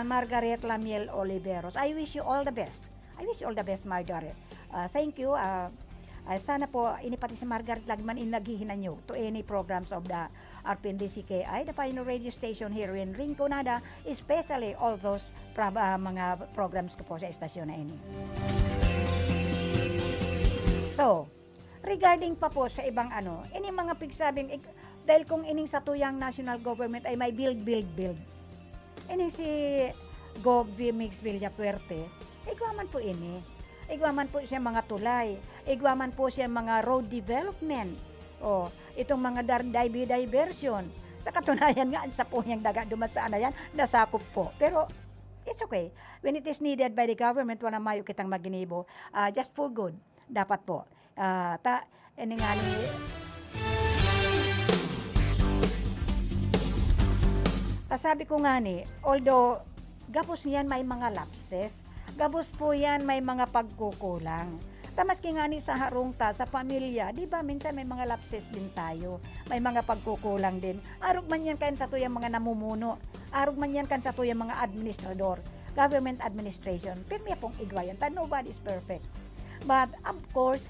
Margaret Lamiel Oliveros. I wish you all the best. I wish you all the best, Margaret. Thank you. Sana po, ini pati si Margaret lagman inaghihinan nyo to any programs of the RPNDCKI, the Pioneer Radio Station here in Rinconada, especially all those mga programs ko po sa estasyon na ini. So, regarding pa po sa ibang ini mga pigsabing, dahil kung ining sa tuyang national government ay may build. Ini si Gov. Mix Villapuerte, igwaman po ini. Igwaman po siya mga tulay. Igwaman po siya mga road development. O, itong mga diversion. Sa katunayan nga, sa po niyang daga dumasaan na yan, nasakop po. Pero, it's okay. When it is needed by the government, wala mayo kitang maginibo. Just for good. Dapat po. Ini nga ni... Sabi ko nga ni, although, gapos niyan may mga lapses, gabos po yan may mga pagkukulang. Tamaski nga ni sa harong sa pamilya, di ba minsan may mga lapses din tayo, may mga pagkukulang din. Arog man yan kan sa tuyang mga namumuno, arog man yan kan sa tuyang mga administrador, government administration, pirmi pong igwayan, nobody is perfect. But of course,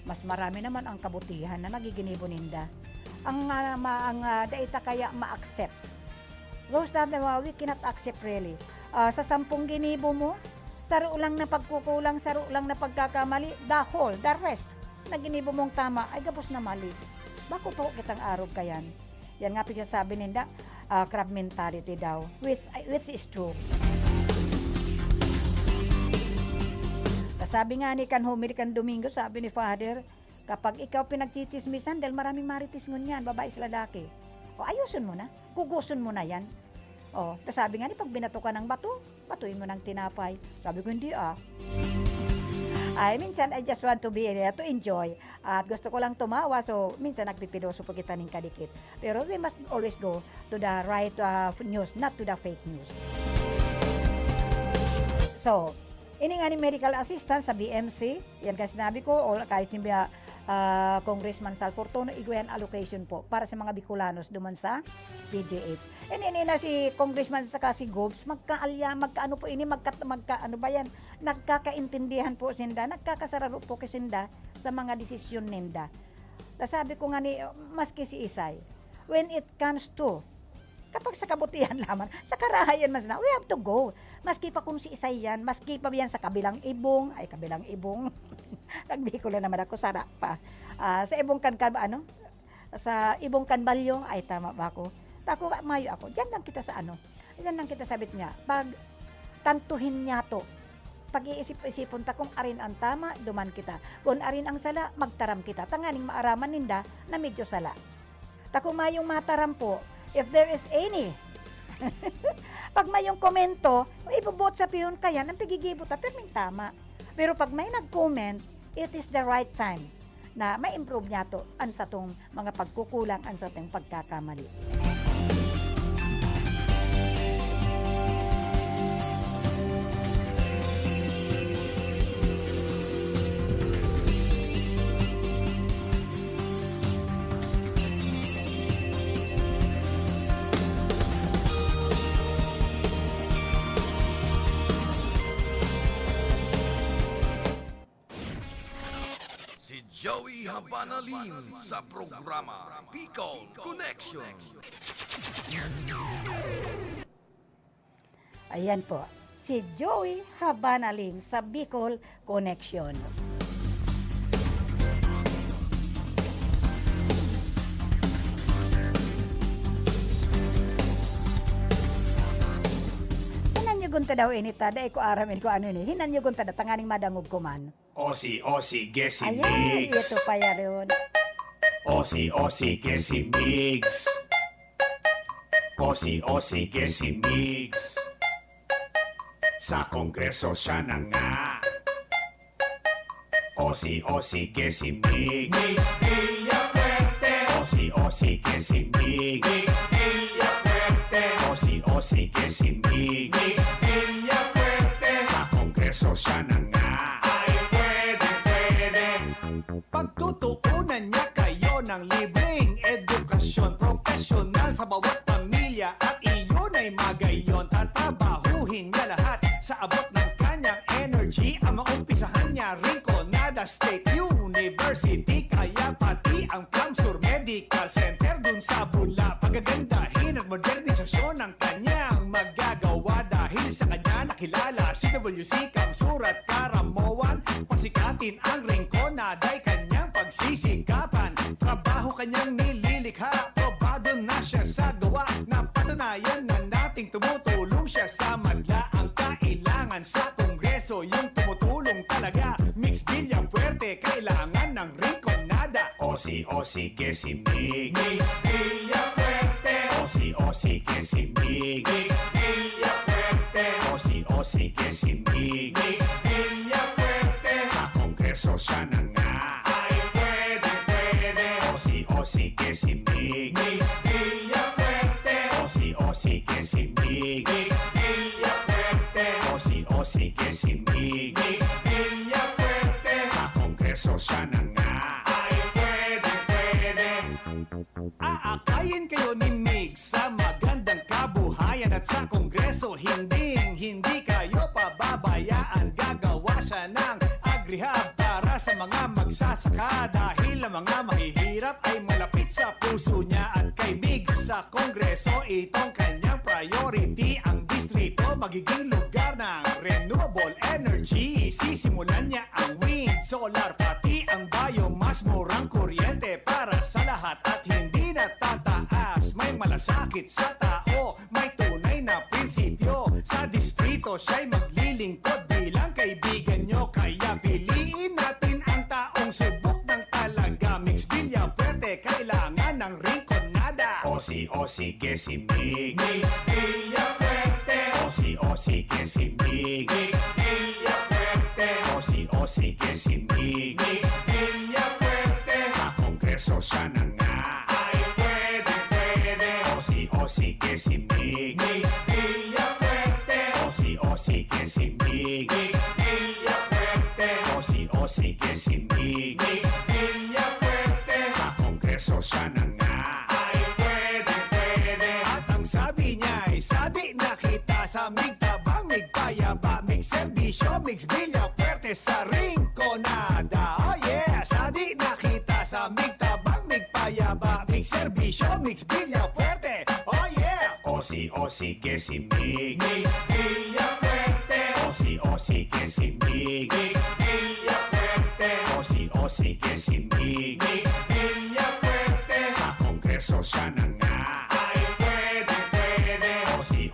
mas marami naman ang kabutihan na nagiginibo ninda. Ang daita kaya ma-accept. Those that we cannot accept really. Sa 10 ginibo mo, saro lang na pagkukulang, saro lang na pagkakamali, the rest na ginibo mong tama ay gapos na mali. Bako po kitang arog kayan. Yan nga sabi ninda, crab mentality daw, which is true. Sabi nga ni Humil kan Domingo, sabi ni Father, kapag ikaw pinagchichismisan dahil maraming maritis ngunyan, babae sa lalaki. O ayusin mo na, kugusun mo na yan. O, sabi nga ni, pag binato ka ng batuin mo ng tinapay. Sabi ko, hindi minsan I just want to enjoy. At gusto ko lang tumawa, so minsan nagpipiloso po kita ng kadikit. Pero we must always go to the right news, not to the fake news. So, ini nga ni medical assistant sa BMC, yan kasi sinabi ko, kahit simbiya, Congressman Sal Fortuno, igwayan allocation po para sa mga Bicolanos duman sa PGH. Ini na si Congressman saka si Gobs, magkaano po ini, magkaano ba yan? Nagkakaintindihan po sinda, nagkakasararo po kasinda sa mga desisyon ninda. Sabi ko nga ni, maski si Isay, when it comes to, kapag sa kabutihan lamang, sa karahayan mas na, we have to go. Maski pa kung si Isay yan, maski pa yan sa kabilang ibong, nagbikula naman ako, sara pa. Sa ibong sa ibong kanbalyo, ay tama ba ako? Tako, mayo ako. Diyan lang kita diyan lang kita sabit nga. Pag tantuhin niya to, pag-iisip-isipon ta kung arin ang tama, duman kita. Kung arin ang sala, magtaram kita. Tanganing maaraman ninda na medyo sala. Tako mayong mataram po, if there is any, pag mayong komento, ibubot sa piyon kaya, ang pigigibot at pirming tama. Pero pag may nag-comment, it is the right time na ma-improve niya to ang sa tong mga pagkukulang, ang sa tong pagkakamali. Joey Habanalim sa programa Bicol Connection. Ayan po, si Joey Habanalim sa Bicol Connection. Hinanyugon ta daw inita, dahil ko aramin ko ano ni, hinanyugon ta da, tanganing madangog ko man. Osi, Gesi Ayan, Migs. ito pa yaron. Osi, Gesi Migs. Osi, Gesi Migs. Sa kongreso siya na nga. Osi, Gesi Migs. Migs Villafuerte. Osi, Gesi Migs. Migs Villafuerte. Osi, Gesi Migs. Migs Villafuerte. Sa kongreso siya na nga. Pagtutuunan niya kayo ng libreng edukasyon profesional sa bawat pamilya at iyon ay magayon. Tatabahuhin gagawin niya lahat sa abot ng kanyang energy. Ang maumpisahan niya, Rinconada State University, kaya pati ang Camsur Medical Center dun sa Bula. Pagagandahin at modernisasyon ng kanyang magagawa. Dahil sa kanya nakilala si WC Camsur at Karamoan. Pasikatin ang Rinconada ay kanyang pagsisikapan. Trabaho kanyang nililikha, probado na siya sa gawa. Napatunayan na nating tumutulong siya sa madla. Ang kailangan sa Kongreso, yung tumutulong talaga. Mix Villafuerte, kailangan ng Rinconada. Osi que si Mig, Mix Villafuerte, Osi que si Mig, Mix Villafuerte, Osi que si Mig, Mix Villafuerte. sa Kongreso siya na nga. Ay pwede, Osi que si Mig, Mix Villafuerte, Osi que si Mig, Mix Villafuerte, Osi que si Mig, Mix Villafuerte. sa Kongreso siya na nga. Ay pwede. Aakayin kayo ni Migs sa magandang kabuhayan at sa Kongreso hindi kayo pababayaan. Gagawa siya ng agrihab para sa mga magsasaka dahil ang mga mahihirap ay malapit sa puso niya. At kay Migs sa Kongreso, itong kanyang priority. Ang distrito magiging lugar ng renewable energy. Sisimulan niya ang wind, solar, pati ang biomass. Murang kuryente para sa lahat at hindi na tataas. May malasakit sa tao, may tunay na prinsipyo. Sa distrito siya'y maglilingkod bilang kaibigan nyo. Kaya piliin natin ang taong subok ng talaga. Mix Villafuerte, kailangan ng Rinconada. Osi que si Mig, Mix Villafuerte, Osi que si Mig, Mix Villafuerte, Osi que si Mig, Mix Villafuerte. sa Kongreso siya na nga. Ay pwede, Osi que si Mig, Mix Villafuerte, Osi que si Mig, Mix Villafuerte, Osi que si Mig, Mix Villafuerte. sa Kongreso siya na nga. Ay pwede. At ang sabi niya ay sadi na kita sa migtabang, migpayaba, migserbisyo, Mix Villafuerte sa Rinconada. Oh yeah, sadi na kita sa migtabang, migpayaba, migserbisyo, Mix Villafuerte. Oh yeah, Osi que si Mig, Mix Villafuerte, Osi que si Mig, Mix Villafuerte, Osi que si Mig, Mix Villafuerte. sa Kongreso siya na nga. Ay pwede, Osi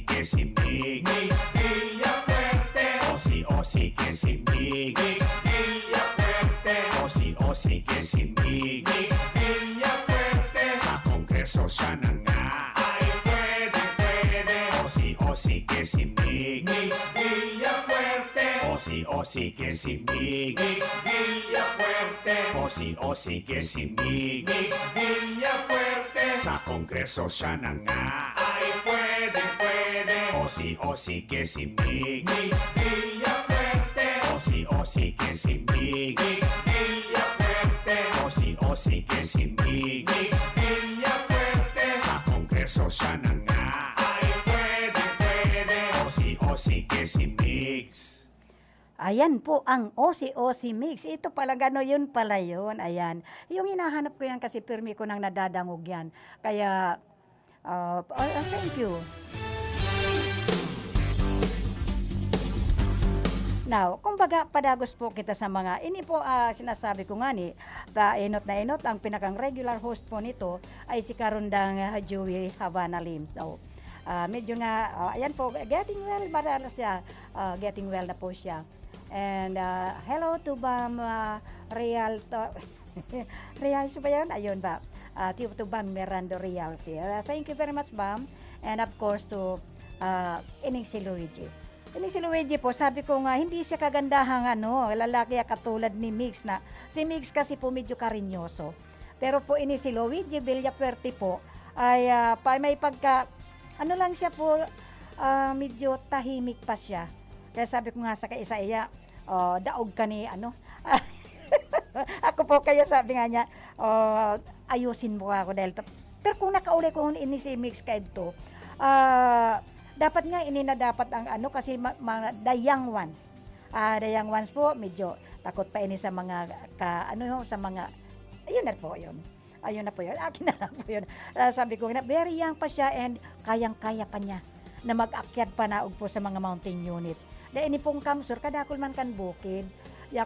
que si Mig, Mix Villafuerte, Osi que si Mig, Mix Villafuerte, Osi que si Mig, Mix Villafuerte. sa Kongreso siya na nga. Ay pwede, Osi que si Mig, Mix Villafuerte, Osi que si Mig, Mix Villafuerte, Osi que si Mig, Mix Villafuerte. sa Kongreso siya na nga. Ay pwede, Osi que si Mig, Mix Villafuerte, Osi que si Mig, Mix Villafuerte, Osi que si Mig, Mix Villafuerte. sa Kongreso siya na nga. Ay pwede, Osi que si Migs. Ayan po ang Osi Mix. Ito pala, gano yun pala yun. Ayan. Yung hinahanap ko yan kasi pirmi ko nang nadadangog yan. Kaya, thank you. Now, kumbaga, padagos po kita sa mga, ini po sinasabi ko nga ni, enot na enot, ang pinakang regular host po nito ay si Karundang Joey Havana Lim. So, medyo nga, ayan po, getting well, marala siya, getting well na po siya. And hello to Bam Real, Real ba yan? Ayun ba? To Bam Mirando Real siya. Thank you very much, Bam. And of course to Ining si Luigi. Ining si Luigi po, sabi ko nga, hindi siya kagandahang lalaki katulad ni Mix na, si Mix kasi po medyo karinyoso. Pero po ini si Luigi Villafuerte po, ay may pagka, lang siya po, medyo tahimik pa siya. Kaya sabi ko nga sa kaisa iya, daog ka ni ako po kaya sabi nga niya, ayusin mo ako dahil pero kung nakauli ko ini si Mix ka ito, Dapat nga ini na dapat ang ano kasi mga the young ones. The young ones po medyo takot pa ini sa mga sa mga ayun na po yun. Ayun na po yun. Akin na lang po yun. Sabi ko na very young pa siya and kayang-kaya pa niya na mag-akyat pa naog po sa mga mountain unit. Dahil ini pong kamsur, kadakol man kan bukid.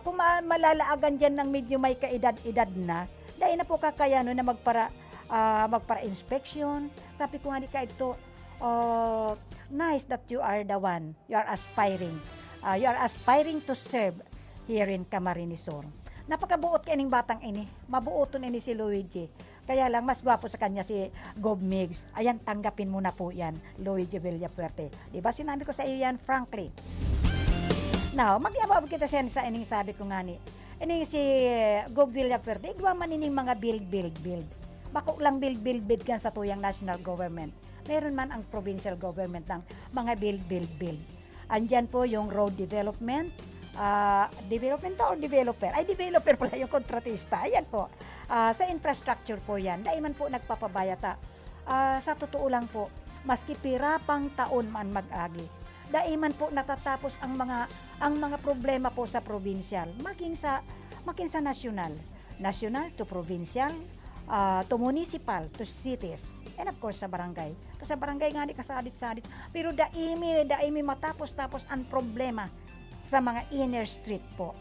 Kung malalaagan dyan ng medyo may kaedad-edad na, dahil na po kakaya no, na magpara-inspection. Sabi ko nga di ka ito, nice that you are the one, you are aspiring. You are aspiring to serve here in Camarines Sur. Napakabuot ka ining batang ini. Mabuoton ini si Luigi. Kaya lang, mas gwapo sa kanya si Gob Migs. Ayan, tanggapin mo na po yan, Luigi Villafuerte. Diba sinabi ko sa iyo yan, frankly. Now, mag-iabab kita sa ining sabi ko nga ni. Ining si Gob Villafuerte, igwa man ining mga build. Bako lang build kan sa tuyang national government. Meron man ang provincial government ng mga build. Andyan po yung road development, development or developer? Ay, developer pala yung kontratista. Ayan po. Sa infrastructure po yan. Daiman po nagpapabayata. Sa totoo lang po, maski pirapang taon man mag-agi, daiman po natatapos ang mga problema po sa provincial, maging sa national. National to provincial, to municipal, to cities, and of course sa barangay. Kasi barangay nga di kasadit-sadit. Pero daimi matapos ang problema sa mga inner street po.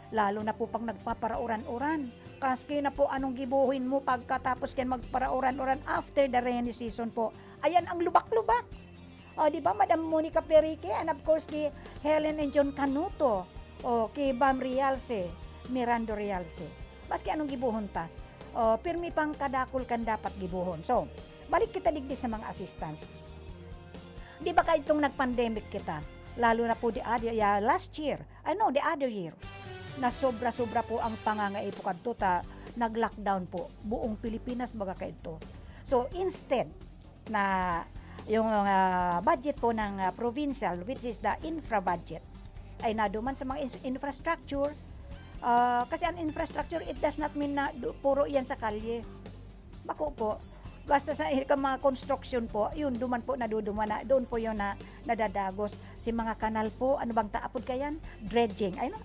Lalo na po pag nagpaparauran-uran. Kaski na po anong gibuhin mo pagkatapos kayo magparauran-uran after the rainy season po. Ayan ang lubak-lubak. Di ba, Madam Monica Perique, and of course kay Helen and John Canuto, kay Bam Rialse, Mirando Rialse. Maski anong gibuhon ta. Pirmi pang kadakol kan dapat gibuhon. So, balik kita digdi sa mga assistance. Di ba ka itong nag-pandemic kita? Lalo na po the other year, na sobra-sobra po ang pangangaipo kadto ta nag-lockdown po. Buong Pilipinas baga kaito. So, instead na yung budget po ng provincial, which is the infra budget, ay naduman sa mga infrastructure. Kasi ang infrastructure, it does not mean na puro yan sa kalye. Bako po, basta sa mga construction po, yun, duman po naduduman na, doon po yun na nadadagos. Si mga kanal po, ano bang taapod kayan? Dredging. Ay no?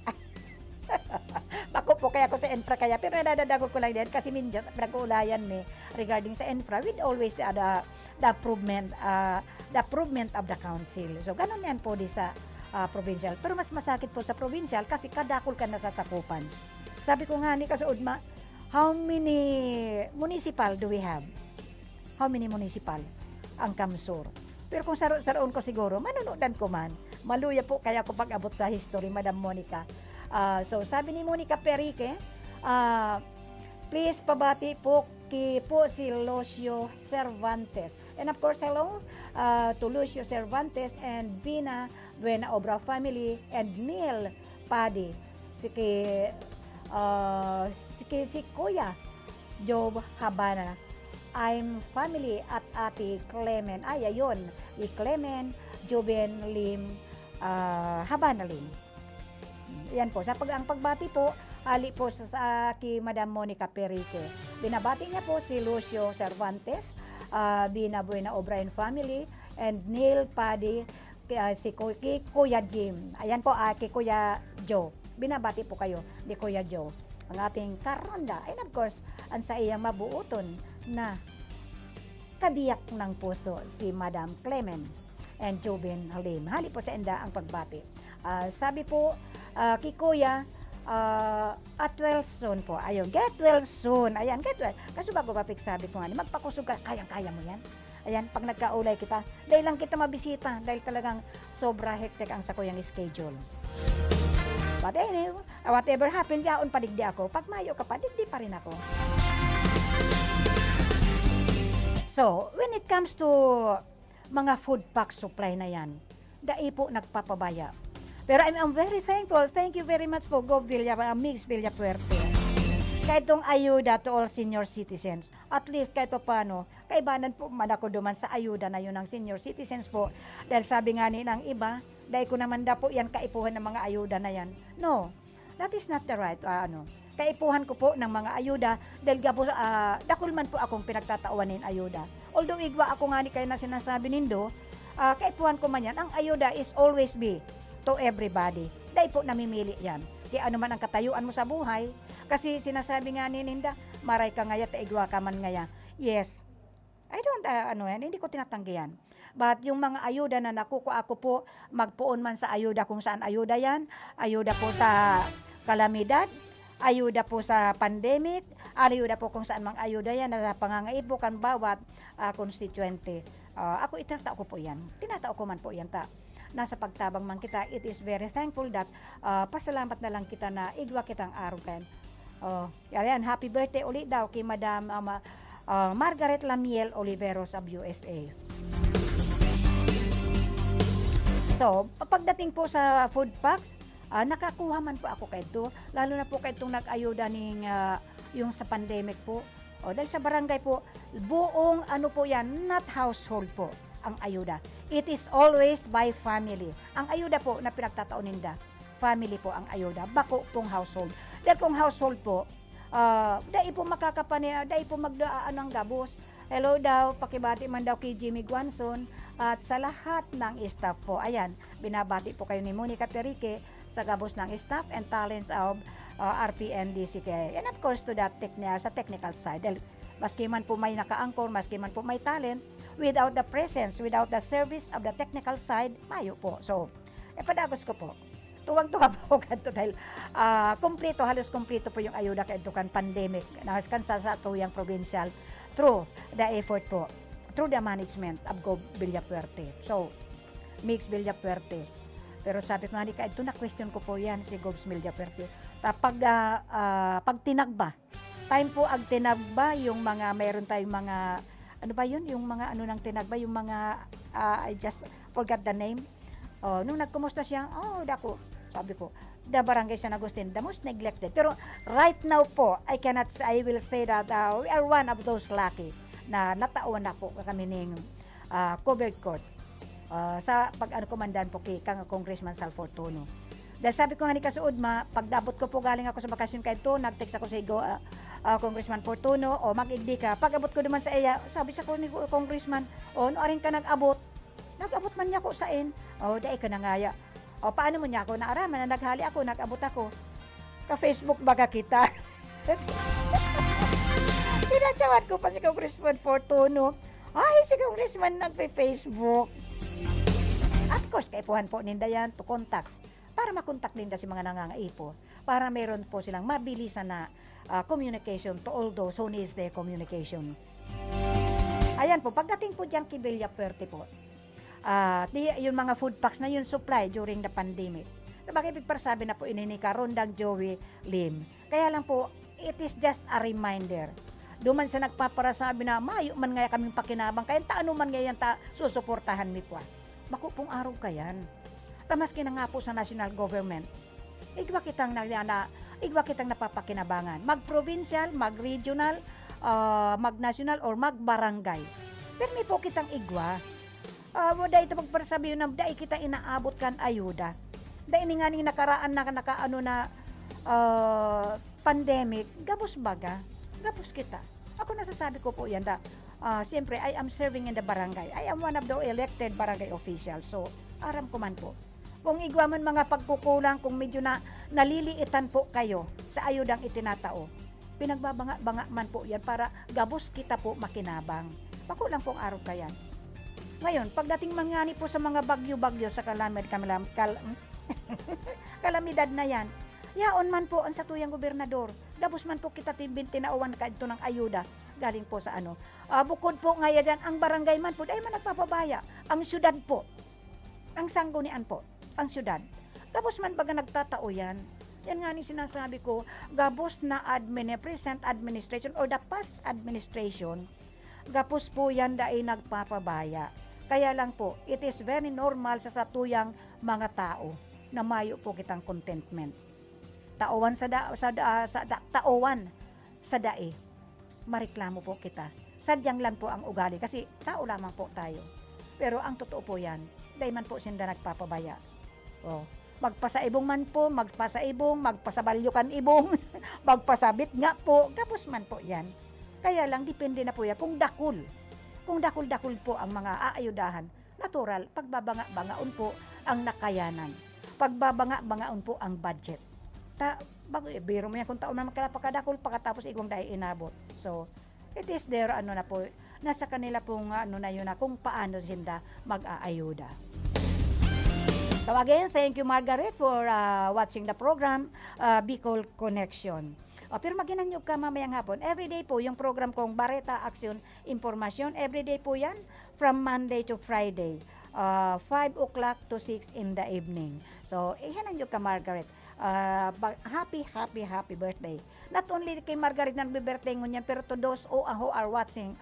Bako po, kaya ko sa infra kaya, pero nadadago ko lang din, kasi minsan, pinag-uulayan me regarding sa infra, with always the improvement of the council. So, ganun yan po di sa provincial. Pero mas masakit po sa provincial kasi kadakol ka nasasakupan. Sabi ko nga ni Kasuudma, how many municipal do we have? How many municipal ang Kamsur? Pero kung saroon ko siguro, manunodan ko man. Maluya po kaya ko pag-abot sa history, Madam Monica. So sabi ni Monica Perique, please pabati po si Lucio Cervantes. And of course, hello to Lucio Cervantes and Vina Buena Obra family and Neil Padi. Si Kuya Job Habana. I'm family at Ate Clement. Ay, ayun. Clement, Joben Lim, Habana Lim. Yan po. Ang pagbati po, ali po sa Madam Monica Perique. Binabati niya po si Lucio Cervantes, Bina Buena Obra and family, and Neil Padi, si Kuya Jim. Ayan po, kay Kuya Joe. Binabati po kayo ni Kuya Joe. Ang ating karonda. And of course, ang sa iyang mabuuton na kabiyak ng puso si Madam Clement and Joben Halim. Hali po sa enda ang pagbati. Sabi po, kay Kuya, at well soon po. Ayun, get well soon. Ayan, get well. Kasi bago papik sabi ko nga, magpakusog ka, kayang-kaya mo yan. Ayan, pag nagkaulay kita, dahil lang kita mabisita, dahil talagang sobra hectic ang sa kuyang schedule. But anyway, whatever happens, yaon padigdi ako. Pag mayo ka pa, digdi pa rin ako. So, when it comes to mga food pack supply na yan, dai po nagpapabaya. Pero I'm very thankful. Thank you very much po, Gob Mix Villafuerte. Kahit itong ayuda to all senior citizens. At least kahit pa paano, kaibanan po man ako duman sa ayuda na yun ng senior citizens po. Dahil sabi nga ni ng iba, dahil ko naman da po yan kaipuhan ng mga ayuda na yan. No, that is not the right, kaipuhan ko po ng mga ayuda dahil dakul man po akong pinagtatauanin ayuda. Although igwa ako nga ni kayo na sinasabi nindo, kaipuhan ko man yan, ang ayuda is always be to everybody. Dahil po namimili yan. Di ano man ang katayuan mo sa buhay. Kasi sinasabi nga ni Ninda, maray ka ngaya, taigwa ka man ngaya. Yes, I don't, hindi ko tinatanggi yan. But yung mga ayuda na nakukuha ako po, magpuon man sa ayuda kung saan ayuda yan, ayuda po sa kalamidad, ayuda po sa pandemic, ayuda po kung saan mang ayuda yan na pangangaibo kan bawat constituente. Ako itinatao ko po yan. Tinatao ko man po yan ta. Nasa pagtabang man kita, it is very thankful that pasalamat na lang kita na igwa kitang arugan. Yan, happy birthday ulit daw kay Madam Margaret Lamiel Oliveros of USA. So, pagdating po sa food packs, nakakuha man po ako kay ito. Lalo na po kay itong nag-ayuda ning yung sa pandemic po. Dahil sa barangay po, buong po yan, not household po ang ayuda. It is always by family. Ang ayuda po na pinagtataon ninda, family po ang ayuda, bako pong household. Dahil kung household po, dahil po makakapani, dahil po magdaan ng gabos. Hello daw, pakibati man daw kay Jimmy Guanson at sa lahat ng staff po. Ayan, binabati po kayo ni Monica Perique sa gabos ng staff and talents of RPNDCK. And of course to that sa technical side. Dahil maski man po may naka-anchor, maski man po may talent, without the presence, without the service of the technical side, mayo po. So, padagos ko po. Tuwang-tuwa po kanto dahil halos kumpleto po yung ayuda kay Edukan pandemic na sa tuyang provincial through the effort po, through the management of Gob Villapuerte. So, Mix Villapuerte. Pero sabi ko nga, ito na question ko po yan si Gobs Villapuerte. Pag tinagba, time po ag tinagba, yung mga, mayroon tayong mga, ano ba yun? Yung mga ng tinagba, yung mga, I just forgot the name. Nung nagkumusta siya, dako, sabi ko, the barangay San Agustin, the most neglected. Pero right now po, I will say that we are one of those lucky na natauan na po kami ng covered court sa pag-komandan po kay Kang Congressman Sal Fortuno. Dahil sabi ko nga ni Kasuod, pagdabot ko po galing ako sa bakasyon kay ito, nag-text ako sa Congressman Fortuno, mag-igdi ka. Pag-abot ko naman sa iya, sabi sa ko ni Congressman, noorin ka nag-abot. Nag-abot man niya ko sa in. Dahil ka na ngaya. Paano mo niya ako naaraman na naghali ako, nag-abot ako. Ka-Facebook baga kita. Pinatsawan ko pa si Congressman Fortuno. Ay, si Congressman nagpe-Facebook. Of course, kaipuhan po ninda yan to contacts. Para makontak ninda si mga nangangaipo. Para meron po silang mabilisan na communication to all those who needs their communication. Ayan po, pagdating po dyan kay Villapuerte po, yung mga food packs na yun supply during the pandemic. Sabagay, sabi na po ini ka Rondang Joey Lim. Kaya lang po, it is just a reminder. Duman sa nagpaparasabi na mayo man nga kaming pakinabang, kaya taano man ngayon susuportahan mi po. Makupong araw kayan. Tamaski na nga po sa national government. Igwa kitang napapakinabangan. Mag-provincial, mag-regional, mag-national, or mag-barangay. Pero may po kitang igwa. Dahil ito magparasabi na dahil kita inaabot kan ayuda. Dahil nga ning nakaraan na pandemic, gabos baga, gabos kita. Ako nasasabi ko po yan siyempre, I am serving in the barangay. I am one of the elected barangay officials. So, aram ko man po. Kung igwa man mga pagkukulang, kung medyo naliliitan po kayo sa ayudang itinatao, pinagbabanga-banga man po yan para gabos kita po makinabang. Pakulang pong araw ka yan. Ngayon, pagdating mangani po sa mga bagyo-bagyo sa kalamidad na yan, yaon man po ang satuyang gobernador. Gabos man po kita tinauwan ka ito ng ayuda galing po sa bukod po ngayon dyan, ang barangay man po, dahil man nagpapabaya. Ang syudad po, ang sanggunian po, ang syudad. Gabos man baga nagtatao yan. Yan nga ni sinasabi ko, gabos na present administration or the past administration, gapos po yan dahil nagpapabaya. Kaya lang po, it is very normal sa satuyang mga tao na mayo po kitang contentment. Taowan taowan sa dae. Mareklamo po kita. Sadyang lang po ang ugali kasi tao lamang po tayo. Pero ang totoo po yan, dahil man po sinda nagpapabaya. Magpasaibong man po, magpasabalyukan ibong, magpasabit nga po, kapos man po yan. Kaya lang, depende na po yan kung dakul. Kung dakul-dakul po ang mga aayudahan, natural, pagbabanga-bangaon po ang nakayanan. Pagbabanga-bangaon po ang budget. Biro mo yan kung taon na magkalapakadakol pagkatapos igong dahil inabot. So, it is their na po, nasa kanila pong na yun na kung paano sila mag-aayuda. So again, thank you Margaret for watching the program, Bicol Connection. Pero maginanyog ka mamayang hapon. Everyday po yung program kong Bareta Aksyon Impormasyon. Everyday po yan from Monday to Friday. 5 o'clock to 6 in the evening. So, ihananyog ka Margaret. Happy birthday. Not only kay Margaret na nagbe-birthday ngunyan, pero to those who are watching,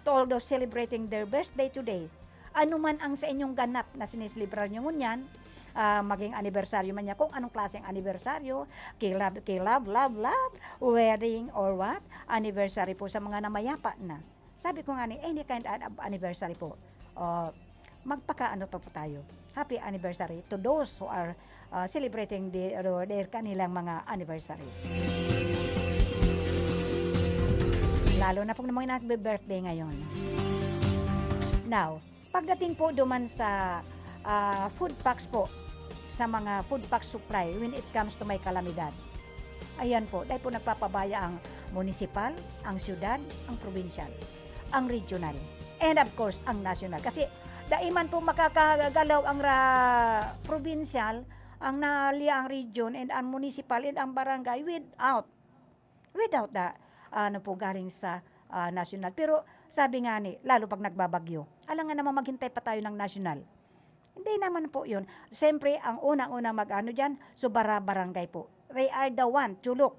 to all those celebrating their birthday today. Ano man ang sa inyong ganap na sineselebrar nyo ngunyan, maging anibersaryo man niya, kung anong klaseng anibersaryo, love, wedding or what, anniversary po sa mga namayapa na. Sabi ko nga any kind of anniversary po, magpaka-ano pa po tayo. Happy anniversary to those who are celebrating their kanilang mga anniversaries. Lalo na pong mga nagbe-birthday ngayon. Now, pagdating po duman sa food packs po, sa mga food pack supply when it comes to may kalamidad. Ayan po, dahil po nagpapabaya ang municipal, ang syudad, ang provincial, ang regional, and of course, ang national. Kasi daiman po makakagalaw ang provincial, ang ang region, and ang municipal, and ang barangay without the galing sa national. Pero sabi nga lalo pag nagbabagyo, alangan naman maghintay pa tayo ng national. Hindi naman po yun. Siyempre, ang unang-unang dyan, barangay po. They are the one to look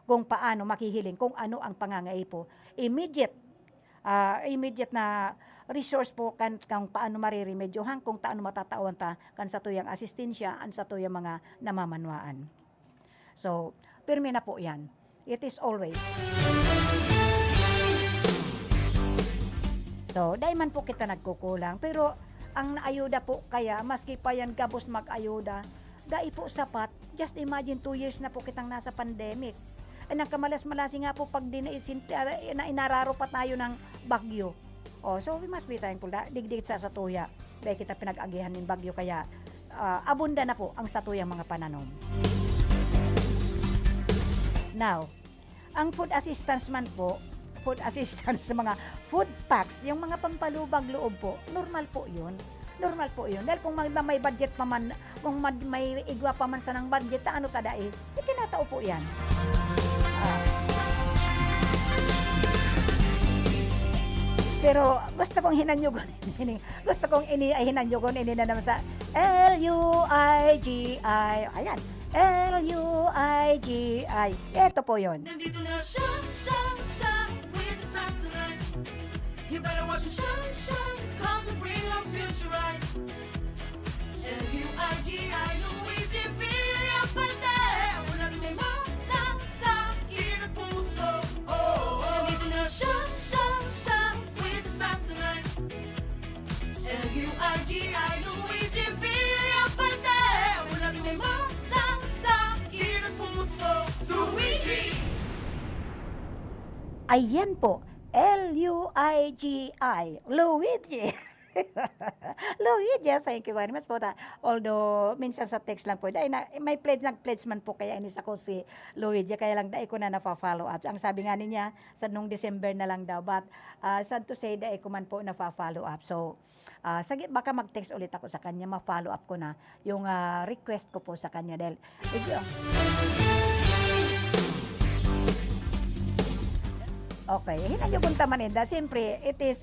kung paano makihiling, kung ano ang pangangailangan po. Immediate na resource po kung paano mariremedyohan, kung paano matatawan ta kan sa tuyang asistensya, an sa tuyang mga namamanwaan. So, pirmi na po yan. It is always. So, dahil man po kita nagkukulang, pero ang naayuda po kaya, maski pa yan gabos mag-ayuda, dahil po sapat. Just imagine 2 years na po kitang nasa pandemic. Ang kamalas-malasi nga po pag na inararo pa tayo ng bagyo. So we must be thankful na digdig sa satuya. Dahil kita pinag-agihan ng bagyo kaya abunda na po ang satuyang mga pananom. Now, ang food assistance man po, food assistance sa mga food packs, yung mga pampalubag loob po, normal po yun. Normal po yun. Dahil kung may budget pa man, kung may igwa pa man sa ng budget, ano kada itinatao po yan. Pero gusto kong hinanyugon ini na naman sa L-U-I-G-I. Ayan, L-U-I-G-I. Ito po yun. Nandito na siya with the stars tonight. You better watch him shine, cause we bring our future right. L-U-I-G-I, Luigi Villafarte. Wala din may matang sa akin at puso. Nandito na siya with the stars tonight. L-U-I-G-I, Luigi Villafarte. Wala din may matang sa akin at puso. Luigi! Ayan po, L-U-I-G-I, Luigi. Luigi, thank you very much po. Although, minsan sa text lang po, may nag-pledge man po kaya inis ako si Luigi, kaya lang dahil ko na nafa-follow up. Ang sabi nga niya, sa nung December na lang daw, but sad to say, dahil ko man po nafa-follow up. So, baka mag-text ulit ako sa kanya, ma-follow up ko na yung request ko po sa kanya. Dahil, okay, hinanyugon taman inda. Siyempre, it is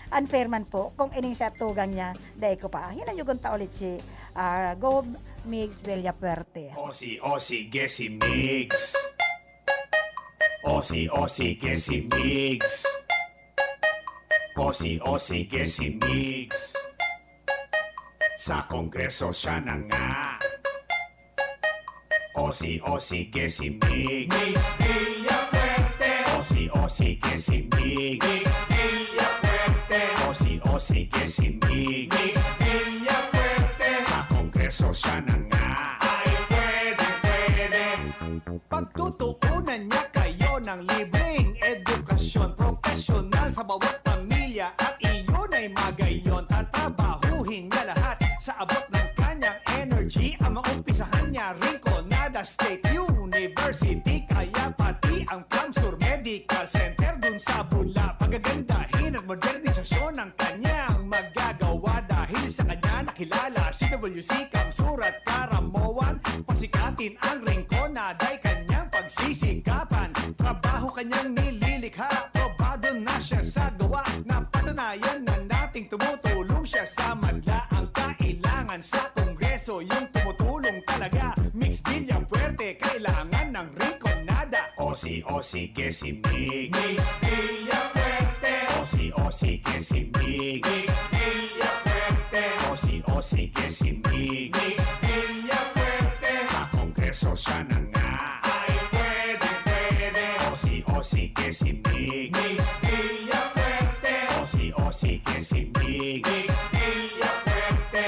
unfair man po kung ining sa tugang niya, dahil ko pa. Hinanyugon ta ulit si Gob Migs Villafarte. Osi que si mix. Osi que si mix. Osi que si mix. Sa kongreso siya na nga. Osi que si mix. Mix Villafuerte. Osi que si mix. Mix Villafuerte. Osi que si mix. Mix Villafuerte. Sa kongreso siya na nga. Ay pwede. Pagtutuunan niya kayo ng libreng edukasyon profesional sa bawat pamilya at iyon ay magayon. sa abot ng kanyang energy ang maumpisahan niya Rinconada State University, kaya pati ang Camsur Medical Center dun sa Bula, pagagandahin at modernisasyon ng kanyang magagawa. Dahil sa kanya nakilala si WC Camsur at Karamoan, pasikatin ang Rinconada ay kanyang pagsisikapan. Trabaho kanyang nililikha, probado na siya sa gawa, napatunayan na nating tumutulong siya sa madla. Ang kailangan sa Kongreso yung tumutulong talaga. Mix Villafuerte, kailangan ng Rinconada. Osi que si Mig, Mix Villafuerte, Osi que si Mig, Mix Villafuerte, Osi que si Mig, Mix Villafuerte. sa Kongreso siya na nga. Ay pwede, pwede. Osi que si Mig, Mix Villafuerte, Osi que si Mig, Mix Villafuerte,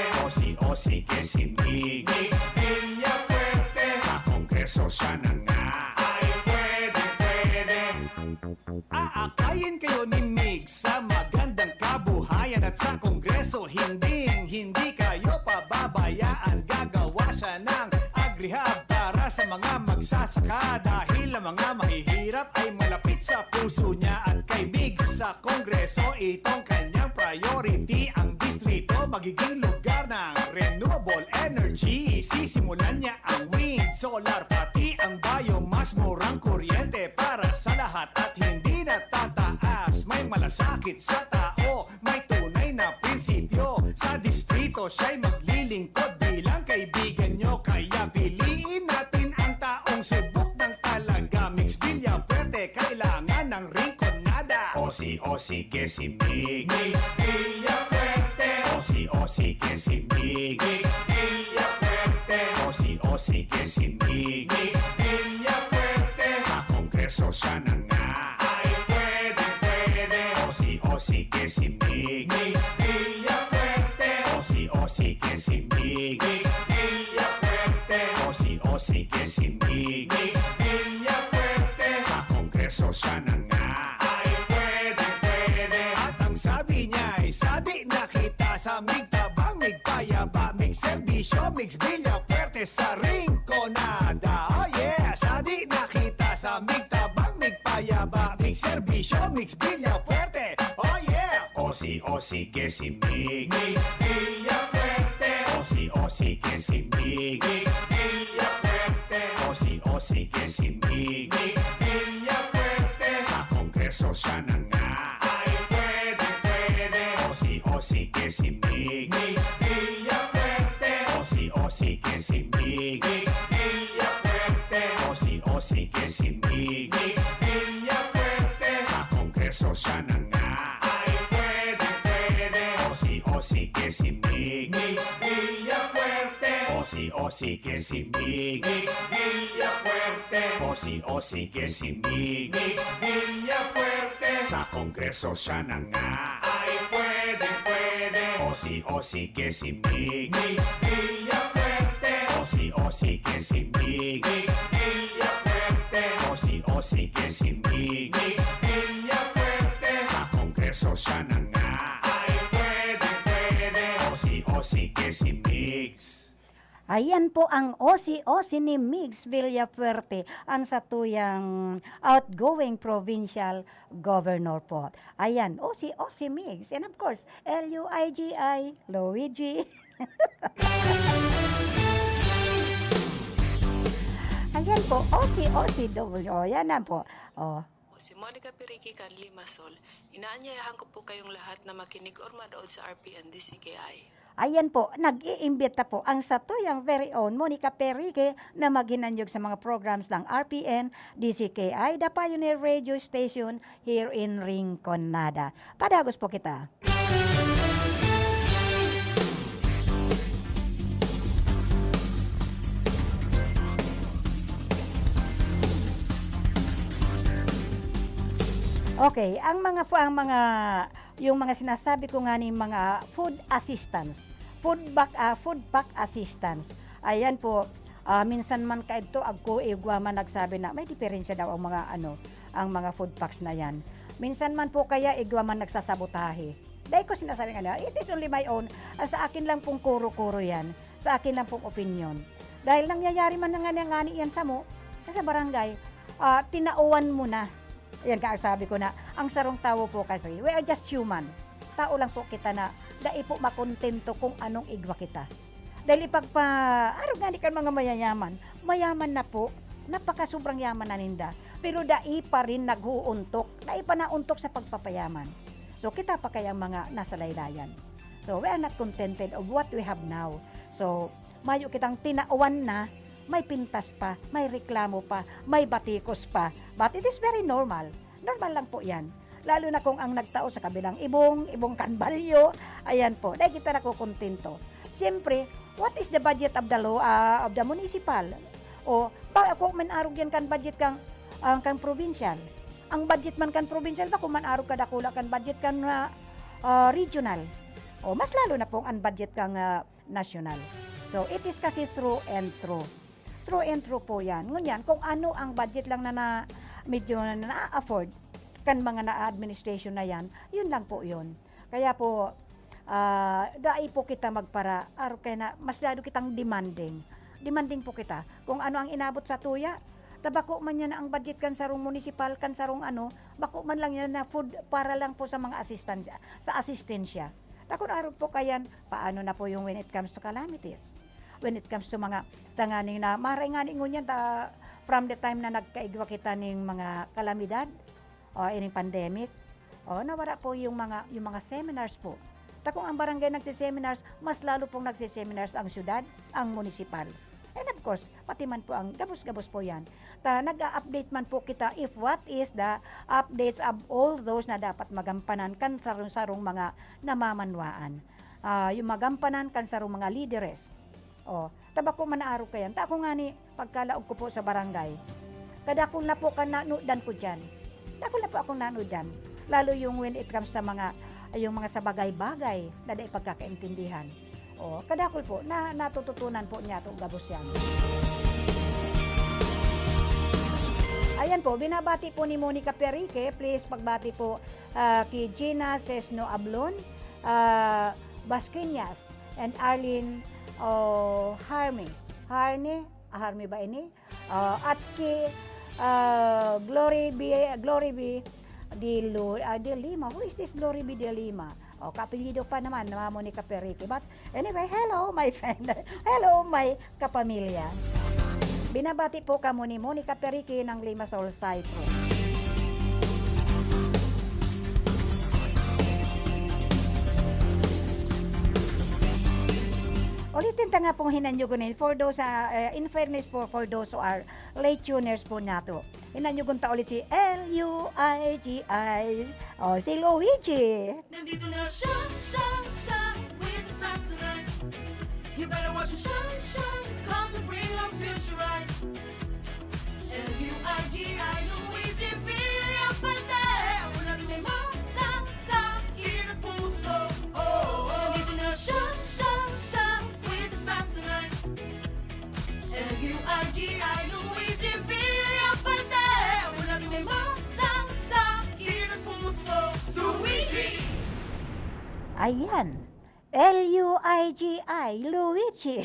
Osi que si Mig, Mix Villafuerte. sa Kongreso siya na nga. Ay pwede, pwede. Aakayin kayo ni Mig sa magandang kabuhayan at sa Kongreso hindi kayo pababayaan. Gagawa siya ng agrihab para sa mga magsasaka, dahil ang mga mahihirap ay malapit sa puso niya. At kay Mig sa Kongreso, itong kanyang priority. Ang distrito magiging lugar ng renewable energy. Sisimulan niya ang wind, solar, pati ang biomass. Murang kuryente para sa lahat at hindi na tataas. May malasakit sa tao, may tunay na prinsipyo. Sa distrito siya'y maglilingkod bilang kaibigan nyo. Kaya piliin natin ang taong subok ng talaga. Mix Villafuerte, kailangan ng Rinconada. Osi que si Mig, Mix Villafuerte, Osi que si Mig, Mix Villafuerte, Osi que si Mig, Mix Villafuerte. sa Kongreso siya na nga. Ay pwede, pwede. Osi que si Mig, Mix Villafuerte, Osi que si Mig, Mix Villafuerte, Osi que si Mig, Mix Villafuerte. sa Kongreso siya na nga. Ay pwede, pwede. At ang sabi niya ay sadi na kita sa Migtabang, Migpayaba, Migserbisyo, Mix Villafuerte sa Rinconada. Oh yeah, sadi na kita sa Migtabang, Migpayaba, Migserbisyo, Mix Villafuerte. Oh yeah. Osi que si Mig, Mix Villafuerte, Osi que si Mig, Mix Villafuerte, Osi que si Mig, Mix Villafuerte. sa Kongreso siya na nga. Ay pwede, pwede. Osi que si Mig, Mix Villafuerte, Osi que si Mig, Mix Villafuerte, Osi que si Mig, Mix Villafuerte. sa Kongreso siya na nga. Ay pwede, pwede. Osi que si Mig, Mix Villafuerte, Osi que si Mig, Mix Villafuerte, Osi que si Mig, Mix Villafuerte. sa Kongreso siya na nga. Ay pwede, pwede. Osi que si Mig, Mix Villafuerte, Osi que si Mig, Mix Villafuerte, Osi que si Mig, Mix Villafuerte. sa Kongreso siya na nga. Ay pwede, pwede. Osi que si Mig. Ayan po ang Osi ni Mix Villafuerte, ang satuyang outgoing provincial governor po. Ayan, Osi Mix. And of course, Luigi, Luigi. Ayan po, Osi double. O, yan na po. O, Si Monica Piriki Canli Masol, inaanyayahan ko po kayong lahat na makinig or manood sa RPN DCKI. ayan po, nag-iimbita po ang satuyang very own Monica Perique na maghinanyog sa mga programs ng RPN, DCKI, the Pioneer Radio Station here in Rinconada. Padagos po kita. Okay, yung mga sinasabi ko nga ni mga food assistance, food pack assistance. Ayan po, minsan man kaidto agko igwa nagsabi na may diferensya daw ang mga food packs na yan. Minsan man po kaya igwa man nagsasabotahe. Dahil ko sinasabi nga, it is only my own. Sa akin lang pong kuro-kuro yan. Sa akin lang pong opinion. Dahil nangyayari man na nga yan sa mo, sa barangay, tinauan mo na. Yan ka sabi ko na, ang sarong tao po kasi, we are just human. Tao lang po kita na, dahil po makontento kung anong igwa kita. Dahil arugani kan mga mayayaman, mayaman na po, napaka sobrang yaman na ninda. Pero dai pa rin naghuuntok, dai pa nauntok sa pagpapayaman. So kita pa kayang mga nasa laylayan. So we are not contented of what we have now. So mayo kitang tinauan na, may pintas pa, may reklamo pa, may batikos pa. But it is very normal. Normal lang po yan. Lalo na kung ang nagtao sa kabilang ibong kanbalyo, ayan po, dahil kita nakukontento. Siyempre, what is the budget of the municipal? O, kung man arog yan kan budget kang provincial. Ang budget man kan provincial ba, kung man arog kadakula kan budget kan regional. O, mas lalo na pong ang budget kang national. So, it is kasi true and true. True and true po yan. Ngunyan, kung ano ang budget lang na medyo na-afford kan mga na-administration na yan, yun lang po yun. Kaya po, dai po kita magpara, kaya na, mas lalo kitang demanding. Demanding po kita. Kung ano ang inabot sa tuya, tabako man yan ang budget kan sarong municipal, kan sarong bako man lang yan na food para lang po sa mga asistensya. Takon araw po kayan, paano na po yung when it comes to calamities? When it comes to mga tanganing na, maray nga ningon yan, from the time na nagkaigwa kita ng mga kalamidad, o ining pandemic, nawara po yung mga seminars po. Takong ang barangay nagsiseminars, mas lalo pong nagsiseminars ang syudad, ang municipal. And of course, pati man po ang gabos-gabos po yan. Nag-update man po kita if what is the updates of all those na dapat magampanan kan sarong-sarong mga namamanwaan. Yung magampanan kan sarong mga leaders. Tabako man naaro kayan. Tako nga ni, pagkalaog ko po sa barangay, kadakol na po ka nanudan ko dyan. Dakol na po akong nanudan. Lalo yung when it comes sa yung mga sa bagay-bagay na dahil pagkakaintindihan. Kadakol po, natututunan po niya itong gabos yan. Ayan po, binabati po ni Monica Perique. Please, pagbati po kay Gina Sesno Ablon, Basquinas, and Arlene Harmy ba ini? At kay Glory B. De Lima. Who is this Glory B. De Lima? Kapilido pa naman na Monica Perique. But anyway, hello my friend. Hello my kapamilya. Binabati po kamo ni Monica Perique ng Limassol Cyprus. Ulitin ta nga pong hinanyugunin for those, in fairness po, for those who are late tuners po nato. Hinanyugun ta ulit si Luigi. Si Luigi. Nandito na siya, with the stars tonight. You better watch him shine, cause he'll bring our future right. Luigi, Luigi Villafuerte, una di may matang sa akin at puso. Nandito na siya, with the stars tonight. Luigi Villafuerte, una di may matang sa akin at puso. Luigi! Ayan. Luigi.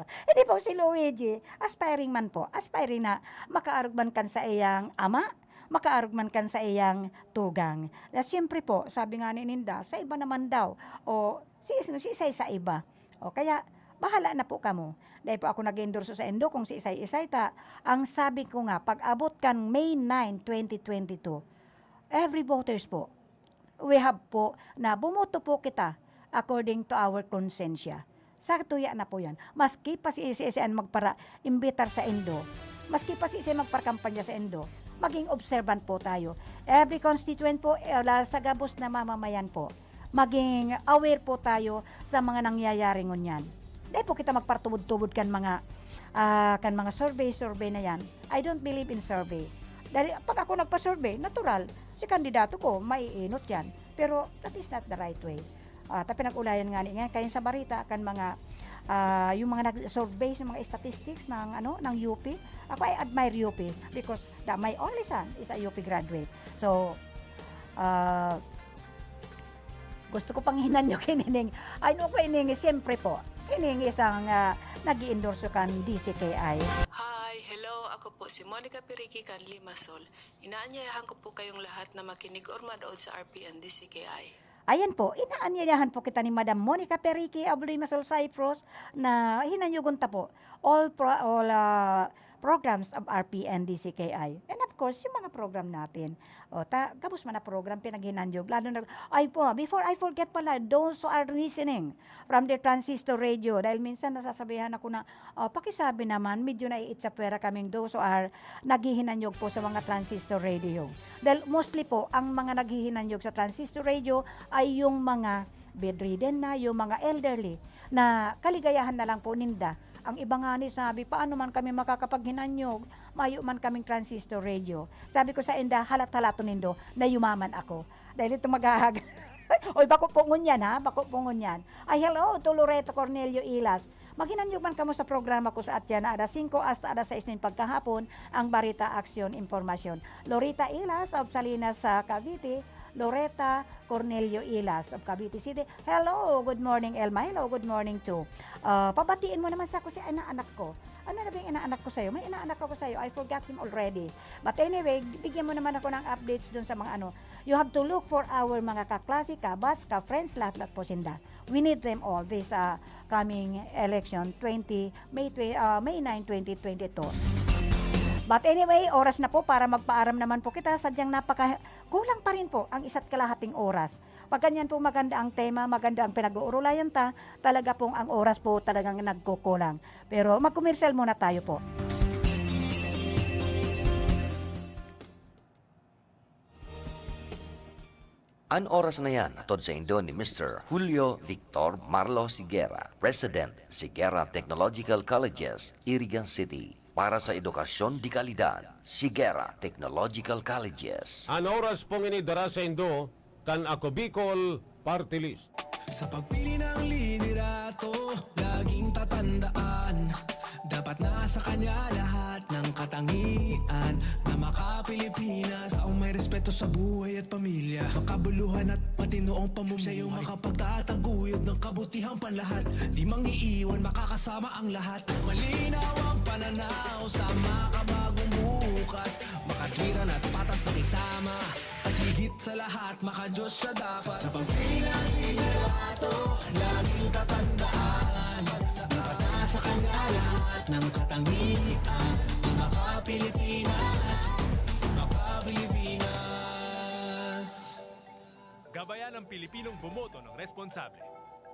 Hindi po si Luigi. Aspiring man po. Aspiring na makaarugman kan sa iyang ama, makaarugman kan sa iyang tugang. Na siyempre po, sabi nga ni Ninda, sa iba naman daw. Si isay sa iba. Kaya, bahala na po kamo. Dahil po ako nag-endorso sa endo kung si isay ta. Ang sabi ko nga, pag abot kan May 9, 2022, every voters po, we have po na bumoto po kita according to our konsensya. Sa tuya na po yan. Maski pa si ICSN magpara-imbitar sa endo, maski pa si ICSN magparakampanya sa endo, maging observant po tayo. Every constituent po, sa gabos na mamamayan po, maging aware po tayo sa mga nangyayari ngunyan. Dahil po kita magpartubod-tubod kan mga survey na yan. I don't believe in survey. Dahil pag ako nagpa-survey, natural, si kandidato ko, maiinot yan. Pero that is not the right way. Tapi nag-ulayan nga niya, kaya sa barita, kan mga, yung mga nag-survey, yung mga statistics ng UP, ako I admire UP because my only son is a UP graduate. So, Gusto ko pang hinanyo kinining. Ay, no ko iningi, siyempre po, iningi isang nag-i-endorso kan DCKI. Hi, hello. Ako po si Monica Piriki Canli Masol. Inaanyayahan ko po kayong lahat na makinig or manood sa RPN DCKI. Ayan po, inaanyayahan po kita ni Madam Monica Periki of Limassol, Cyprus na hinanyugon ta po all programs of RPN DCKI. And of course, yung mga program natin. O, gabos man na program pinaghinanyog. Lalo na, ay po, before I forget pala, those who are listening from the transistor radio, dahil minsan nasasabihan ako na, pakisabi naman, medyo naiitsapwera kaming those who are naghihinanyog po sa mga transistor radio. Dahil mostly po, ang mga naghihinanyog sa transistor radio ay yung mga bedridden na, yung mga elderly, na kaligayahan na lang po ninda. Ang iba nga ni sabi, paano man kami makakapaghinanyog, mayo man kaming transistor radio. Sabi ko sa inda, halat-halato nindo na yumaman ako. Dahil ito maghahag. Oy, bako pungon yan ha, bako pungon yan. Ay, hello, to Loreto Cornelio Ilas. Maghinanyog man kamo sa programa ko sa atya na ada 5 hasta ada 6 nin pagkahapon, ang Barita Aksyon Impormasyon. Lorita Ilas of Salinas sa Cavite, Loretta Cornelio Ilas of Cavite City. Hello, good morning Elma. Hello, good morning too. Pabatiin mo naman sa ako si inaanak ko. Ano na ba yung inaanak ko sa'yo? May inaanak ako sa'yo. I forgot him already. But anyway, bigyan mo naman ako ng updates dun sa mga ano. You have to look for our mga kaklase, kabats, ka-friends, lahat-lahat po sinda. We need them all this coming election May 9, 2022. But anyway, oras na po para magpaaram naman po kita. Sadyang kulang pa rin po ang isa't kalahating oras. Pag ganyan po maganda ang tema, maganda ang pinag-uurulayan talaga pong ang oras po talagang nagkukulang. Pero mag-commercial muna tayo po. An oras na yan, atod sa Indo ni Mr. Julio Victor Marlo Siguera, President, Siguera Technological Colleges, Irigan City. Para sa edukasyon di kalidad, Siguera Technological Colleges. An oras pong inidara sa Indo, kan ako Bicol Party List. Sa pagpili ng liderato, laging tatandaan, dapat nasa kanya lahat ng katangian na maka-Pilipinas, taong may respeto sa buhay at pamilya, makabuluhan at matinoong pamumuhay. Siya yung makapagtataguyod ng kabutihang panlahat, di mangiiwan, makakasama ang lahat. Malinaw ang pananaw sa makabagong bukas, makatwiran at patas pakisama, at higit sa lahat, maka-Diyos siya dapat. Sa pagpili ng liderato, laging tatandaan, dapat nasa kanya lahat ng katangian, maka-Pilipinas, maka-Pilipinas. Gabayan ng Pilipinong bumoto ng responsable.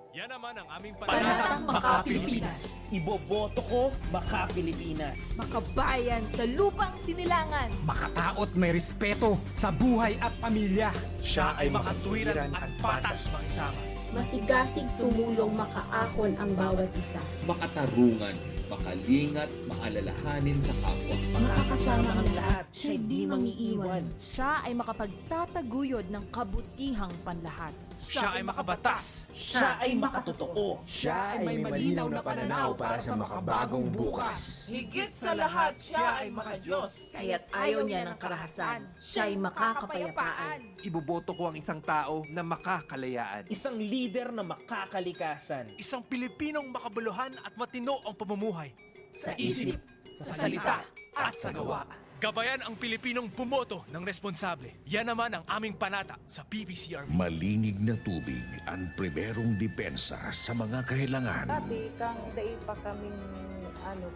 Yan naman ang aming Panatang Maka-Pilipinas. Iboboto ko Maka-Pilipinas. Makabayan sa lupang sinilangan. Makataot may respeto sa buhay at pamilya. Siya ay makatwiran at patas makisama. Masigasig tumulong makaakon ang bawat isa. Makatarungan, makalingat, maalalahanin sa kapwa. Makakasama ang lahat. Siya'y di mangiiwan. Siya ay makapagtataguyod ng kabutihang panlahat. Siya ay makabatas. Siya ay makatotoo. Siya ay may malinaw na pananaw para sa makabagong bukas. Higit sa lahat, siya ay maka-Diyos. Kaya't ayaw niya ng karahasan. Siya'y makakapayapaan. Iboboto ko ang isang tao na makakalayaan. Isang leader na makakalikasan. Isang Pilipinong makabuluhan at matino ang pamumuhay. Sa isip, sa salita, at sa gawa. Gabayan ang Pilipinong bumoto ng responsable. Yan naman ang aming panata sa PPCRV. Malinig na tubig ang primerong depensa sa mga kailangan. Sabi kang dahil pa kaming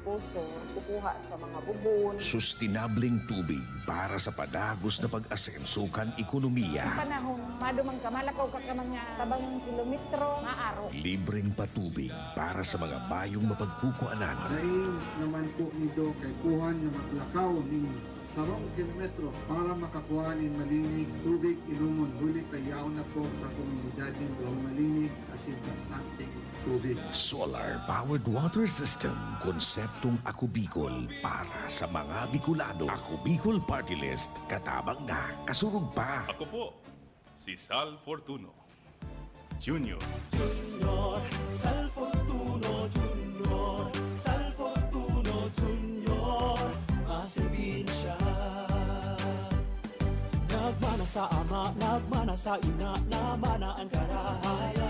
puso, kukuha sa mga bubon. Sustainableng tubig para sa padagos na pag-asenso kan ekonomiya. Panahon, madumang ka, malakaw ka ka mga tabang kilometro, maaro. Libreng patubig para sa mga bayong mapagkukuanan. Dahil naman po ito kay kuhan na maglakaw ng 10 kilometro para makakuha ng malinig tubig inumon. Huli tayaw na po sa komunidad ng doon malinig asin bastante tubig. Solar-powered water system. Konseptong Ako Bicol para sa mga Bicolano. Ako Bicol Party List. Katabang na. Kasurog pa. Ako po, si Sal Fortuno Jr. Junior, Sal Fortuno Junior, Sal Fortuno Junior, asin siya. Nagmana sa ama, nagmana nasa ina naman ang karahaya.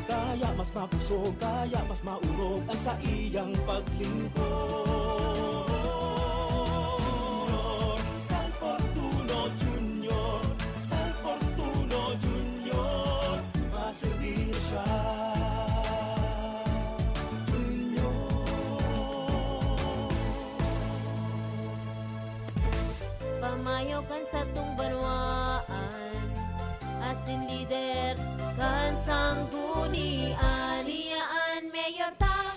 Kaya mas mapusog, kaya mas maurog ang sa iyang paglingkod. Sal Fortuno Jr., Sal Fortuno Jr., maserbi siya. Pamayaw kan sa tung banwaan, asin lider kan sanggunian. Siyaan mayor ta,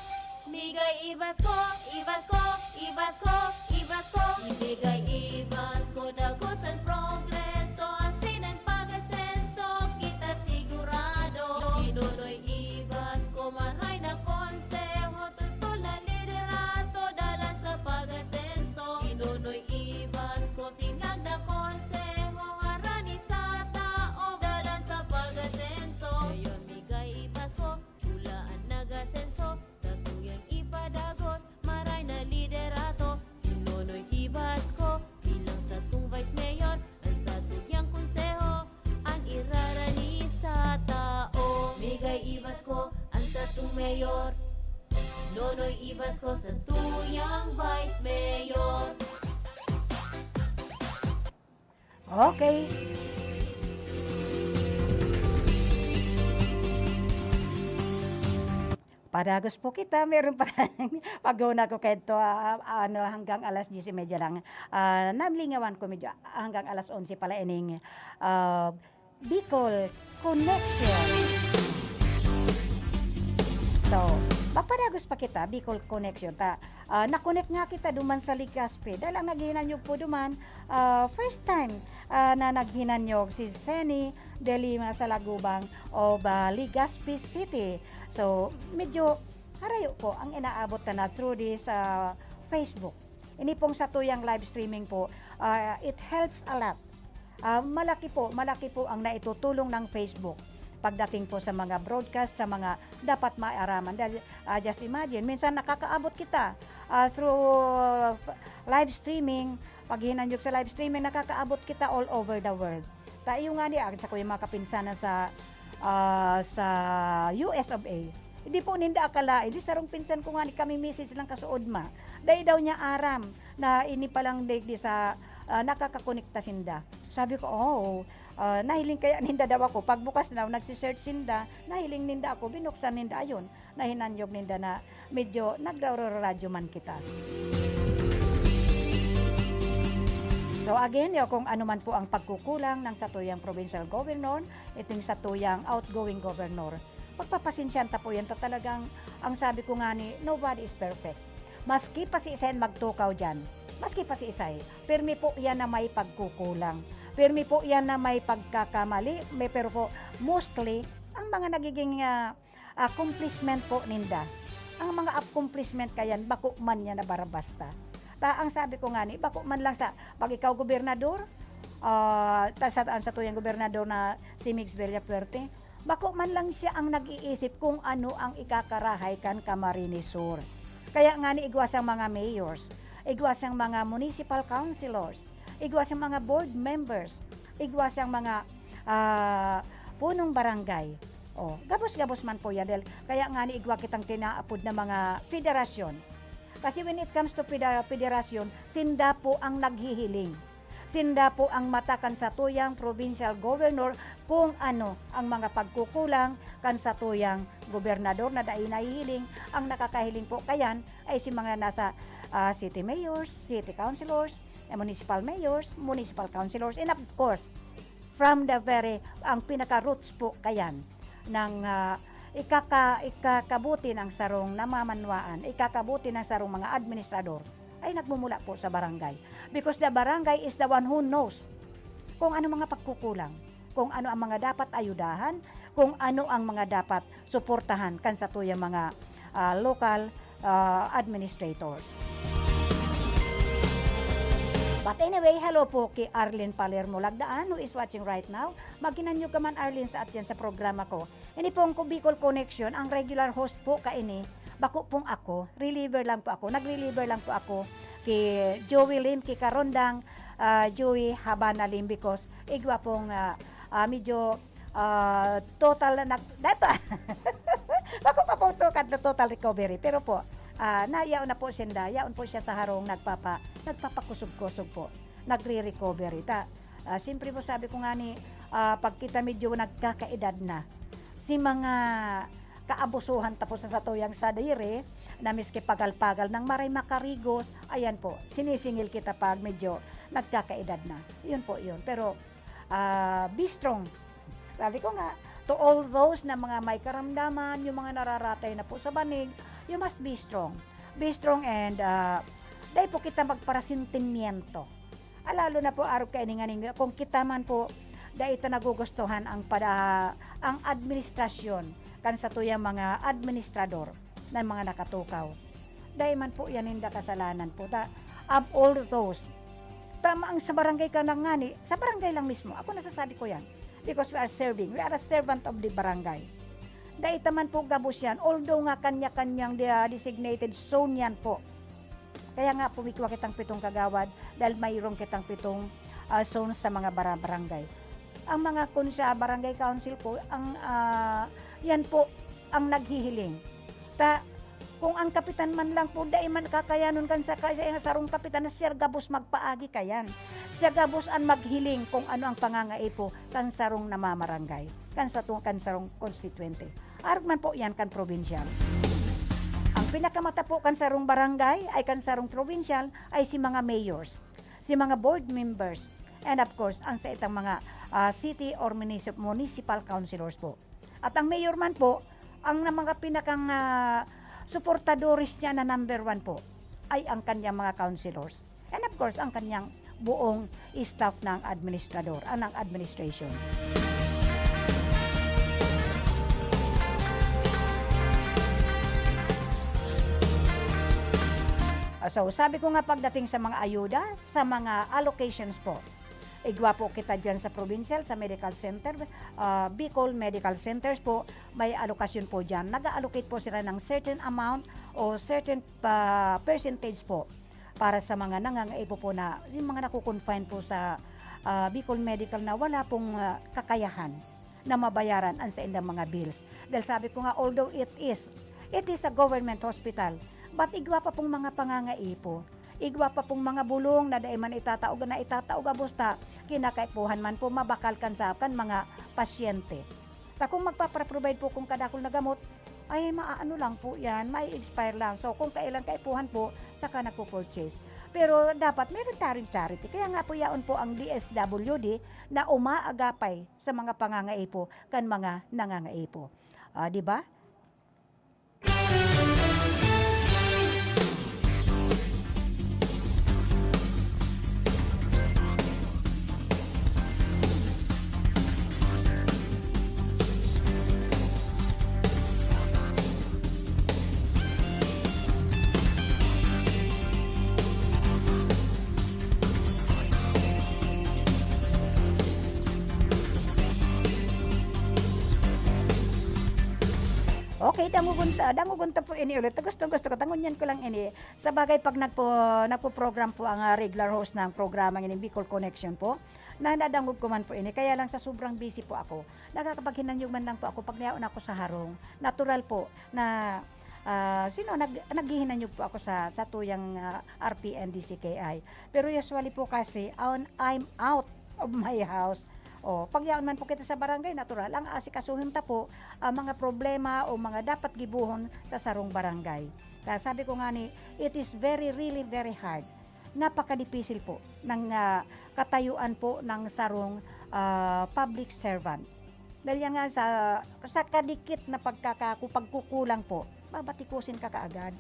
migay ibas ko, ibas ko, ibas ko, ibas ko. Ibigay ibas ko, dagosan progreso, asin ang pag-asenso, kita sigurado. Inonoy ibas ko, maray na konseho, tutol na liderato, dalan sa pag-asenso. Inonoy ibas ko, sinag na konseho, harani sa tao, dalan sa pag-asenso. Ngayon migay ibas ko, tulaan nag-asenso, sa tuyang ipadagos, maray na liderato. Sinonoy ibas ko, bilang sa tung vice mayor, ang sa tuyang konseho, ang irarani sa tao. Migay ibas ko, ang sa tung mayor, Nonoy ibas ko sa tuyang vice mayor. Okay. Padagos po kita, meron pa pag-una ko kahit hanggang alas 10:30 lang. Namlingawan ko medyo hanggang alas 11 pala ining Bicol Connection. So, papadagos pa kita, Bicol Connection. Na-connect nga kita duman sa Legazpi. Dahil ang naghinanyog po duman, first time na naghinanyog si Seni de Lima sa Lagubang o Legazpi City. So, medyo harayo po ang inaabot na through this Facebook. Ini pong sa tuyang live streaming po, it helps a lot. Malaki po ang naitutulong ng Facebook pagdating po sa mga broadcast, sa mga dapat maaraman. Dahil just imagine, minsan nakakaabot kita through live streaming, pag hinanyog sa live streaming, nakakaabot kita all over the world. Tayo nga niya, sa ko yung mga kapinsana sa US of A. Hindi po ninda akala, di sarong pinsan ko nga ni kami misis lang kasuod ma. Dahil daw niya aram na ini palang di sa nakakakonekta sinda. Sabi ko, nahiling kaya ninda daw ako. Pagbukas daw, nagsisearch sinda, nahiling ninda ako, binuksan ninda, ayun, nahinanyog ninda na medyo nagradyo man kita. So again, kung ano man po ang pagkukulang ng satuyang provincial governor, iting satuyang outgoing governor, pagpapasinsyanta po yan, talagang, ang sabi ko nga ni, nobody is perfect. Maski pa si Isen magtukaw dyan, maski pa si Isay, permi po yan na may pagkukulang. Permi po yan na may pagkakamali, pero po mostly, ang mga nagiging accomplishment po ninda, ang mga accomplishment kayan, bako man yan na barabasta. Ang sabi ko nga ni, bako man lang sa, pag ikaw gobernador, sa tuyang gobernador na si Mix Villafuerte, bako man lang siya ang nag-iisip kung ano ang ikakarahay kan Camarines Sur. Kaya nga ni igwas ang mga mayors, igwas ang mga municipal councilors, igwas ang mga board members, igwas ang mga punong barangay. Gabos-gabos man po yan. Kaya nga ni igwa kitang tinaapod na mga federasyon. Kasi when it comes to federasyon, sinda po ang naghihiling. Sinda po ang matakan sa tuyang provincial governor kung ano ang mga pagkukulang kan sa tuyang gobernador na dahil nahihiling. Ang nakakahiling po kayan ay si mga nasa city mayors, city councilors, municipal mayors, municipal councilors, and of course, from the ang pinaka-roots po kayan ng ikakabuti ng sarong namamanwaan, ikakabuti ng sarong mga administrador, ay nagmumula po sa barangay. Because the barangay is the one who knows kung ano mga pagkukulang, kung ano ang mga dapat ayudahan, kung ano ang mga dapat suportahan kan sa tuyang mga local administrators. But anyway, hello po kay Arlene Palermo Lagdaan who is watching right now. Maginanyo ka man Arlene sa atyan sa programa ko. Ini pong Bicol Connection, ang regular host po kaini. Bako pong ako, reliever lang po ako. Nag-reliever lang po ako kay Joey Lim, kay Karondang, Joey Habana Lim because igwa pong medyo total na dapat ako pa po total recovery, pero po nayaon na po sinda, yaon po siya sa harong nagpapakusog-kusog po, nagre-recovery siyempre po sabi ko nga ni pag kita medyo nagkakaedad na si mga kaabusuhan tapos sa satuyang sa dire na miski pagal-pagal ng maray makarigos, ayan po, sinisingil kita pag medyo nagkakaedad na, yun po yun, pero be strong, sabi ko nga, to all those na mga may karamdaman, yung mga nararatay na po sa banig, you must be strong. Be strong and dahil po kita magparasintimiento. Lalo na po araw kayo nga kung kita man po dahil ito nagugustuhan ang administrasyon kan sa tuyang mga administrador ng mga nakatukaw. Dahil man po yan hindi kasalanan po. Of all those, tama ang sa barangay ka nang ngani, sa barangay lang mismo, ako nasasabi ko yan. Because we are a servant of the barangay. Dahil taman po gabos yan, although nga kanya-kanyang designated zone yan po. Kaya nga pumikwa kitang 7 kagawad dahil mayroong kitang 7 zone sa mga barangay. Ang mga sa barangay council po, yan po ang naghihiling. Kung ang kapitan man lang po, dahil man kakayanon kan sa sarong kapitan na siya gabos magpaagi kayan. Siya gabos ang maghiling kung ano ang pangangai po kan sarong namamarangay, kan sarong konstituente. Arag man po yan kan provincial. Ang pinakamata po kan sarong barangay ay kan sarong provincial ay si mga mayors, si mga board members, and of course, ang sa itang mga city or municipal councilors po. At ang mayor man po, ang mga pinakang suportadores niya na number 1 po ay ang kanyang mga councilors. And of course, ang kanyang buong staff ng administrador, ng administration. So, sabi ko nga pagdating sa mga ayuda, sa mga allocations po, igwa po kita dyan sa provincial, sa medical center, Bicol Medical Centers po, may allocation po dyan. Nag-allocate po sila ng certain amount o certain percentage po para sa mga nangangaipo po na, yung mga nakukonfine po sa Bicol Medical na wala pong kakayahan na mabayaran ang sa indang mga bills. Dahil sabi ko nga, although it is a government hospital, but igwa pa pong mga pangangaipo, igwa pa pong mga bulong na dahil man itataog abusta, kinakaipuhan man po mabakalkan sa mga pasyente. Kung magpapaprovide po kung kadakol na gamot, ay maano lang po yan, may expire lang. So kung kailan kaipuhan po, saka nagpo-purchase. Pero dapat meron taring charity. Kaya nga po yaon po ang DSWD na umaagapay sa mga pangangaipo kan mga nangangaipo. Di ba? Okay, dangugunta po ini ulit. Gusto ko, tangunyan ko lang ini. Sa bagay, pag nagpo-program po ang regular host ng programang ini, Bicol Connection po, nadangog ko man po ini. Kaya lang sa sobrang busy po ako, nakakapaghinanyog man lang po ako pag nayaon ako sa harong. Natural po na naghihinanyog po ako sa tuyang RPN DCKI. Pero usually po kasi, I'm out of my house. Pag yaon man po kita sa barangay, natural ang asikasuhin ta po mga problema o mga dapat gibuhon sa sarong barangay. Kaya sabi ko nga ni, it is really very hard. Napakadipisil po ng katayuan po ng sarong public servant. Dahil yan nga sa kadikit na pagkukulang po, babatikusin ka kaagad.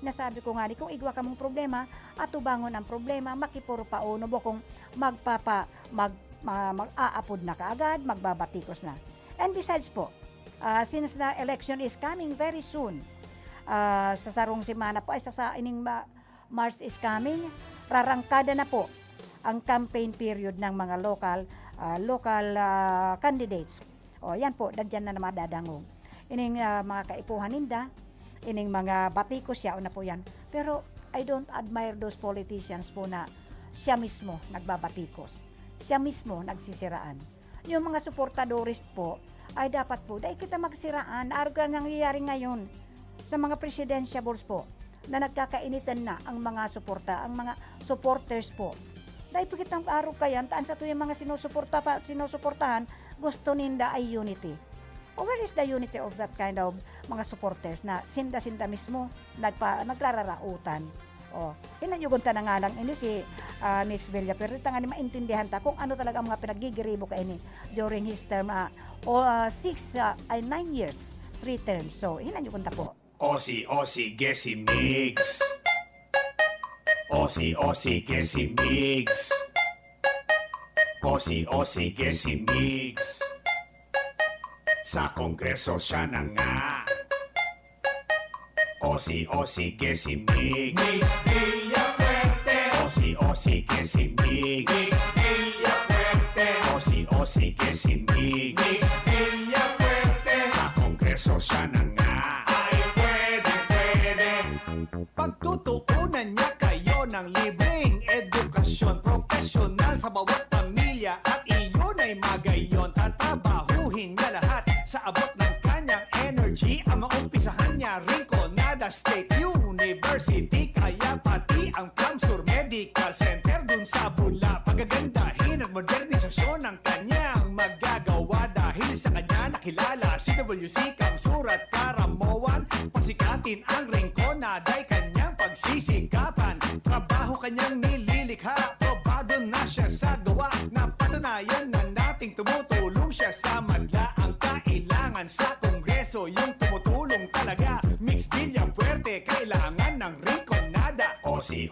Nasabi ko nga ni, kung igwa ka mong problema, atubangon ang problema, makipuro pa o no kung mag-aapod na kaagad, magbabatikos na. And besides po, since the election is coming very soon, sa sarong semana po, ay sa ining March is coming, rarangkada na po ang campaign period ng mga local candidates. Yan po, dadyan na madadangog. Ining mga kaipuhan ninda, ining mga batikos siya, na po yan. Pero I don't admire those politicians po na siya mismo nagbabatikos. Siya mismo nagsisiraan. yung mga suportadores po, ay dapat po, dahil kita magsiraan, araw ka nangyayari ngayon sa mga presidentiables po, na nagkakainitan na ang mga supporters po. Dahil po kitang araw kayan, taan sa to yung mga sinusuportahan, gusto ninda ay unity. Where is the unity of that kind of mga supporters na sinda-sinda mismo naglararautan? Hinanyugon ta na nga lang ini si Mix Villaper, nga ni maintindihan ta kung ano talaga ang mga pinagigiribo ka ini during his term 9 years, 3 terms. So, hinanyugon ta po. Osi que si mix. Osi que si mix. Osi que si mix. Sa Kongreso siya na nga. Osi que si mix. Mix Villafuerte. Osi que si mix. Mix Villafuerte. Osi que si mix. Mix Villafuerte. Sa Kongreso siya na nga. Pagtutuunan niya kayo ng libreng edukasyon profesional sa bawat pamilya at iyon ay magayon. Tatabahuhin niya lahat sa abot ng kanyang energy. Ang maumpisahan niya Rinconada State University, kaya pati ang Plamsur Medical Center dun sa Bula. Pagagandahin at modernisasyon ng kanyang magagawa dahil sa kanya nakilala si WC Kamsur at Karamoan. Pasikatin ang Rinconada ay kanyang pagsisikapan. Trabaho kanyang nililikha, probado na siya sa gawa. Napatunayan na nating tumutulong siya sa madla. Ang kailangan sa Kongreso, yung tumutulong talaga. Mix Villafuerte, kailangan ng Rinconada. Osi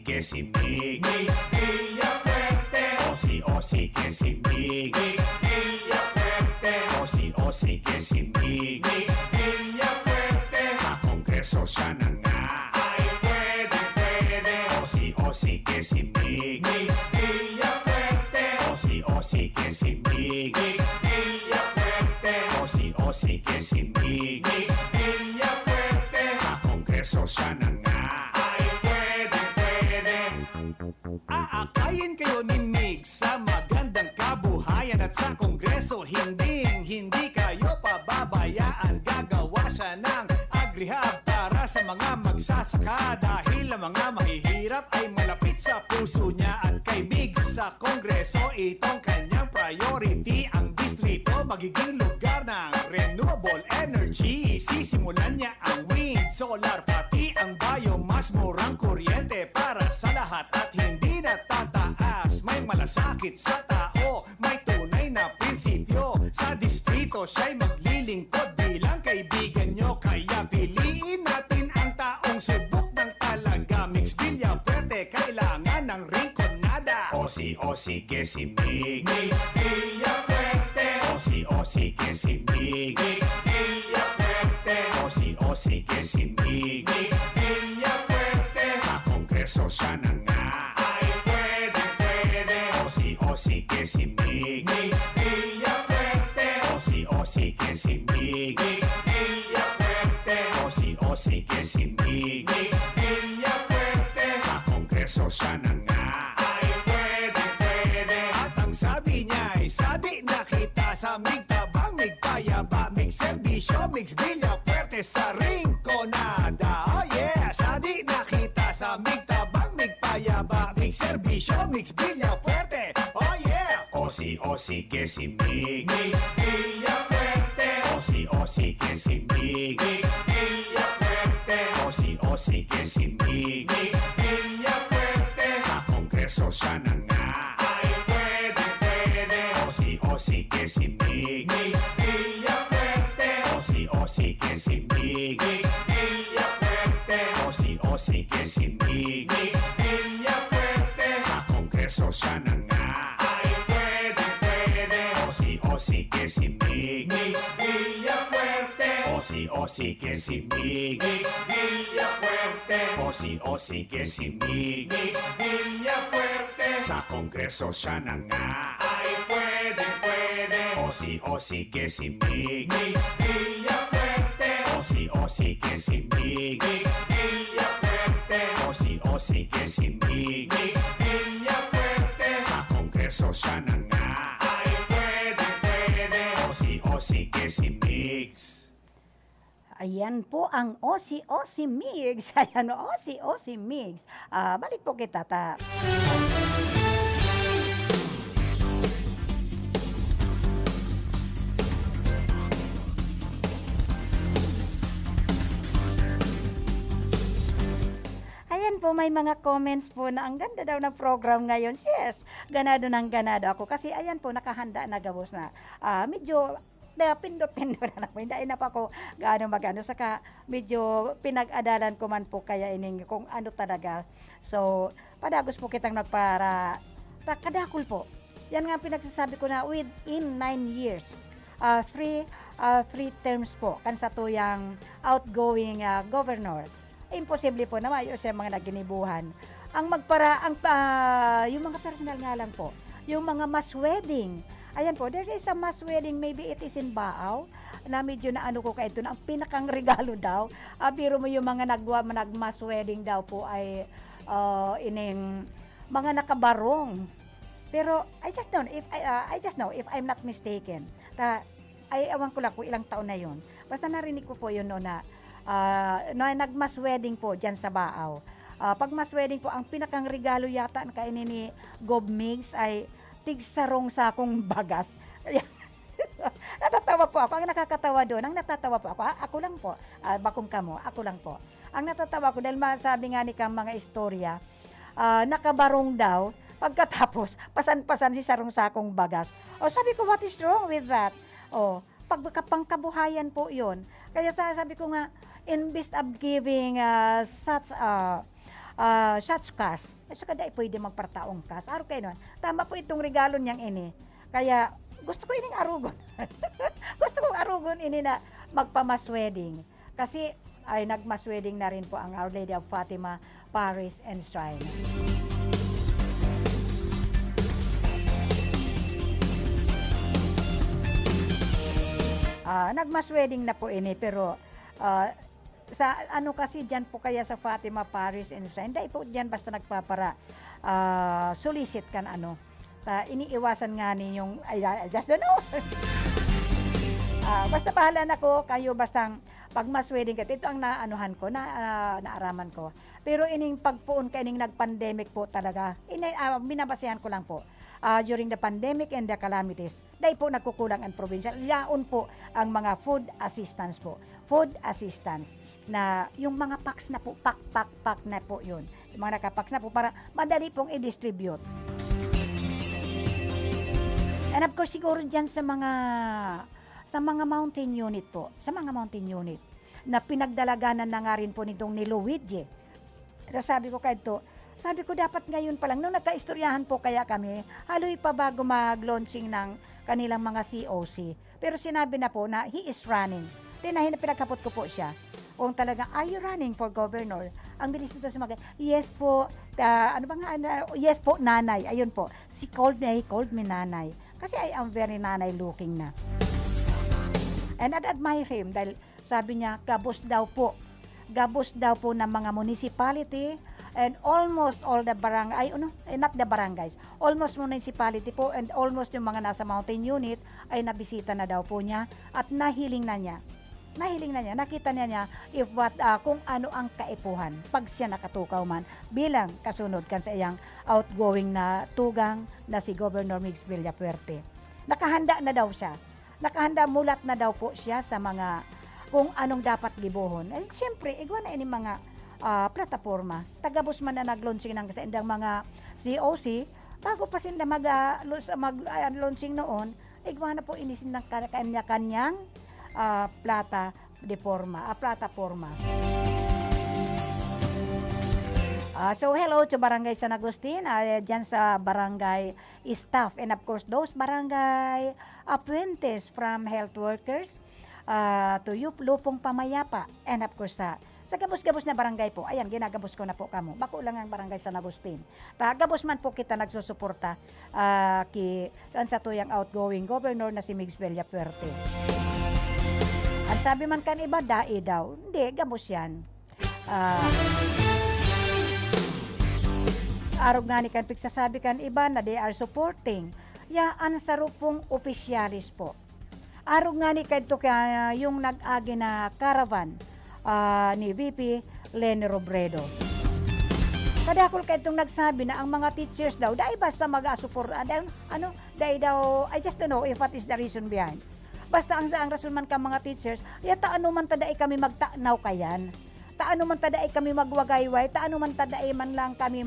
que si mix. Mix Villafuerte. Osi que si mix. Mix Villafuerte. Osi que si mix. Mix Villafuerte. Sa Kongreso siya na nga. Ay pwede. Osi que si mix. Mix Villafuerte. Osi que si mix. Mix Villafuerte. Osi que si mix. Mix Villafuerte. Sa Kongreso siya na nga. Ay pwede. Aakayin kayo ni Mix sa magandang kabuhayan at sa Kongreso hindi kayo pababayaan. Gagawa siya ng agrihab para sa mga magsasaka dahil ang mga mahihirap ay malapit sa puso niya. At kay Mix sa Kongreso, itong kanyang priority. Ang distrito magiging lugar ng renewable energy. Sisimulan niya ang wind, solar, pati ang biomass. Murang kuryente para sa lahat at hindi na tataas. May malasakit sa tao, may tunay na prinsipyo. Sa distrito siya'y maglilingkod bilang kaibigan nyo. Kaya piliin natin ang taong subok ng talaga. Mix Villafuerte, kailangan ng Rinconada. Osi que si mix. Mix Villafuerte. Osi que si mix. Mix Villafuerte. Osi que si mix. Mix Villafuerte. Sa Kongreso siya na nga. Ay pwede. Osi que si mix. Mix Villafuerte. Osi que si mix. Mix Villafuerte. Osi que si mix. Mix Villafuerte. Sa Kongreso siya na nga. Ay pwede. At ang sabi niya ay sadi na kita sa migtabang, migpayaba, migserbisyo, Mix Villafuerte sa Rinconada. Oh yeah, sadi na kita sa migtabang, migpayaba, migserbisyo, Mix Villafuerte. Oh yeah. Osi que si mix. Mix Villafuerte. Osi que si mix. Mix Villafuerte. Osi que si mix. Mix Villafuerte. Sa Kongreso siya na nga. Ay pwede. Osi que si mix. Mix Villafuerte. Osi que si mix. Mix Villafuerte. Osi que si mix. Mix Villafuerte. Sa Kongreso siya na nga. Ay pwede. Osi que si mix. Mix Villafuerte. Osi que si mix. Mix Villafuerte. Osi que si mix. Mix Villafuerte. Sa Kongreso siya na nga. Ay pwede. Osi que si mix. Mix Villafuerte. Osi que si mix. Mix Villafuerte. Osi que si mix. Mix Villafuerte. Sa Kongreso siya na nga. Ay pwede. Ayan po ang Osi Migs. Ayan, Osi Migs. Balik po kita, ta. Ayan po, may mga comments po na ang ganda daw ng program ngayon. Yes, ganado ako. Kasi ayan po, nakahanda na gabos na. Medyo pindot-pindot na po. Hindi na pa ako gaano magano. Saka medyo pinag-adalan ko man po kaya ining kung ano talaga. So, padagos po kitang nagpara kadakol po. Yan nga pinagsasabi ko na within 9 years. Three terms po kan sa tuyang outgoing governor. Imposible po na maayos yung mga naginibuhan. Ang yung mga personal nga lang po, yung mga mass wedding. Ayan po, there is a mass wedding, maybe it is in Baaw, na medyo na ano ko kayo ito, na ang pinakang regalo daw. Biro mo yung mga nag-mass wedding daw po ay ining mga nakabarong. Pero I just know if I'm not mistaken. Ay awan ko lang po ilang taon na yun. Basta narinig ko po yun no, na nag-mass wedding po dyan sa Baaw. Pag mass wedding po, ang pinakang regalo yata na kainin ni Gob Migs ay tigsarong sakong bagas. Natatawa po ako. Ang nakakatawa doon, ang natatawa po ako, ako lang po, bakum kamo, ako lang po. Ang natatawa ko, dahil masabi nga ni kang mga istorya, nakabarong daw, pagkatapos, pasan-pasan si sarong sakong bagas. Sabi ko, what is wrong with that? Pagkapangkabuhayan po yun. Kaya sabi ko nga, imbes of giving such cash, saka dahil pwede magpartaong cash. Araw kayo nun. Tama po itong regalo niyang ini. Kaya gusto ko ining arugon. Gusto kong arugon ini na magpa-mass wedding. Kasi ay nag-mass wedding na rin po ang Our Lady of Fatima Parish and Shrine. Nag-mass wedding na po ini, pero sa ano kasi dyan po kaya sa Fatima Parish and Shrine, dahil po dyan basta nagpapara solicit kan ano. Iniiwasan nga ninyong, I just don't know. Basta bahala na ko, kayo bastang pag mass wedding ka, ito ang naanuhan ko, naaraman ko. Pero ining pagpuon ka, ining nag-pandemic po talaga, binabasihan ko lang po. During the pandemic and the calamities, dahil po nagkukulang ang probinsya. Yaon po ang mga food assistance po. Food assistance na yung mga packs na po, pack na po yun. Yung mga nakapacks na po para madali pong i-distribute. And of course, siguro dyan sa mga mountain unit po, sa mga mountain unit, na pinagdalaganan na nga rin po nitong ni Luigi. Sabi ko sabi ko dapat ngayon pa lang, nung nagkaistoryahan po kaya kami, haloy pa bago mag-launching ng kanilang mga COC. Pero sinabi na po na he is running. Pinagkapot ko po siya. Kung talagang, are you running for governor? Ang bilis nito sumagot, yes po, yes po, nanay. Ayun po, he called me nanay. Kasi I am very nanay looking na. And I'd admire him dahil sabi niya, gabos daw po ng mga municipality and almost all the barangay, not the barangays, almost municipality po and almost yung mga nasa mountain unit ay nabisita na daw po niya at nahiling na niya, nakita niya kung ano ang kaipuhan pag siya nakatukaw man bilang kasunod kan sa iyang outgoing na tugang na si Governor Migs Villafuerte. Nakahanda na daw siya. Mulat na daw po siya sa mga kung anong dapat gibuhon. And siyempre, igwa na ini mga plataforma. Tagabos man na nag-launching ng kasaindang mga COC, bago pa sila mag-launching noon, igwa na po inisin ng kanya-kanyang plataforma. So hello to Barangay San Agustin, dyan sa barangay staff, and of course those barangay apprentices from health workers to Lupong Pamayapa, and of course sa gabos-gabos na barangay po, ayan, ginagabos ko na po kamo. Bako lang ang barangay San Agustin. Gabos man po kita nagsusuporta sa tuyang outgoing governor na si Migs Villafuerte. Ang sabi man kan iba, dae daw. Hindi, gabos yan. Arog nga ni kan pigsasabi kan iba na they are supporting. Yaan sa rupong opisyalis po. Arog nga ni kadto kaya yung nag-agi na caravan ni VP Leni Robredo. Kadakol kadtong nagsabi na ang mga teachers daw dai basta mag-asupor dai daw I just don't know if what is the reason behind. Basta ang rason man ka mga teachers, taano man ta dai kami magtanaw kayan. Taano man ta dai kami magwagayway, taano man ta dai man lang kami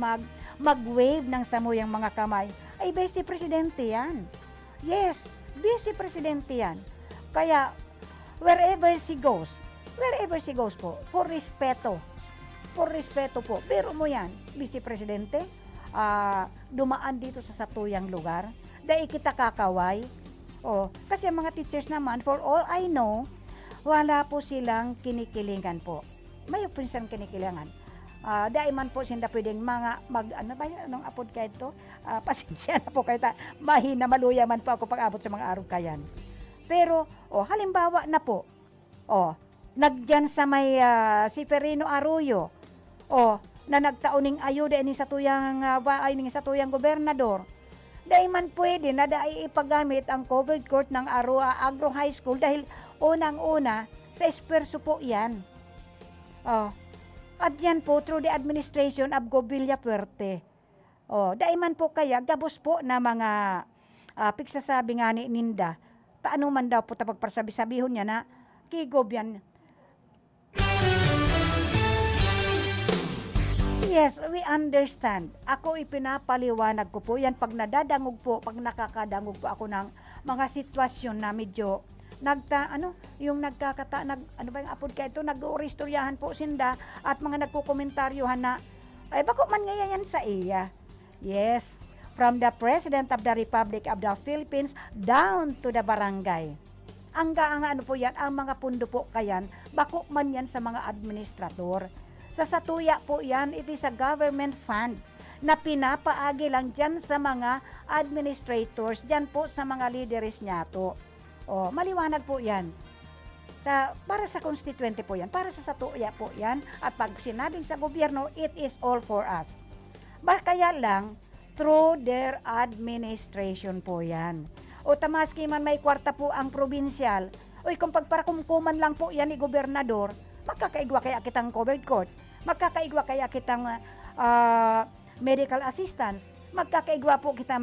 mag-wave ng samuyang mga kamay. Ay Vice Presidente yan. Yes, Vice Presidente yan. Kaya wherever she goes po, for respeto po. Pero mo yan, Vice Presidente, dumaan dito sa satuyang lugar, dahil kita kakaway. Kasi ang mga teachers naman, for all I know, wala po silang kinikilingan po. May pinsang kinikilingan. Dahil man po sinda pwedeng anong apod kayo ito? Pasensya na po kayo, mahina maluya man po ako pag-abot sa mga araw kayan. Pero, halimbawa na po, nagdyan sa may si Ferino Arroyo, na nagtauning ayuda ni sa tuyang sa tuyang gobernador. Dahil man pwede na dahil ipagamit ang covered court ng Agro High School dahil unang-una sa esperso po yan. At yan po through the administration of Go Villafuerte. Dahil man po kaya gabos po na mga piksasabi nga ni Ninda, taano man daw po tapagparsabi-sabihon niya na kigobyan. Yes, we understand. Ako ipinapaliwanag ko po yan pag nakakadangog po ako ng mga sitwasyon na medyo yung apod ka ito, nag-oristoryahan po sinda at mga nagkukomentaryuhan na, ay bako man ngayon sa iya. Yes, from the President of the Republic of the Philippines down to the barangay. Ang po yan, ang mga pundo po kayan, bako man yan sa mga administrator. Sa satuya po yan, it is a government fund na pinapaagi lang dyan sa mga administrators, dyan po sa mga leaders niya to. Maliwanag po yan. Para sa constituente po yan, para sa satuya po yan, at pag sinabing sa gobyerno, it is all for us. Kaya lang, through their administration po yan. Tamaski man may kwarta po ang provincial, kung pagparakumkuman lang po yan ni gobernador, magkakaigwa kaya kitang covered court, magkakaigwa kaya kitang medical assistance, magkakaigwa po kita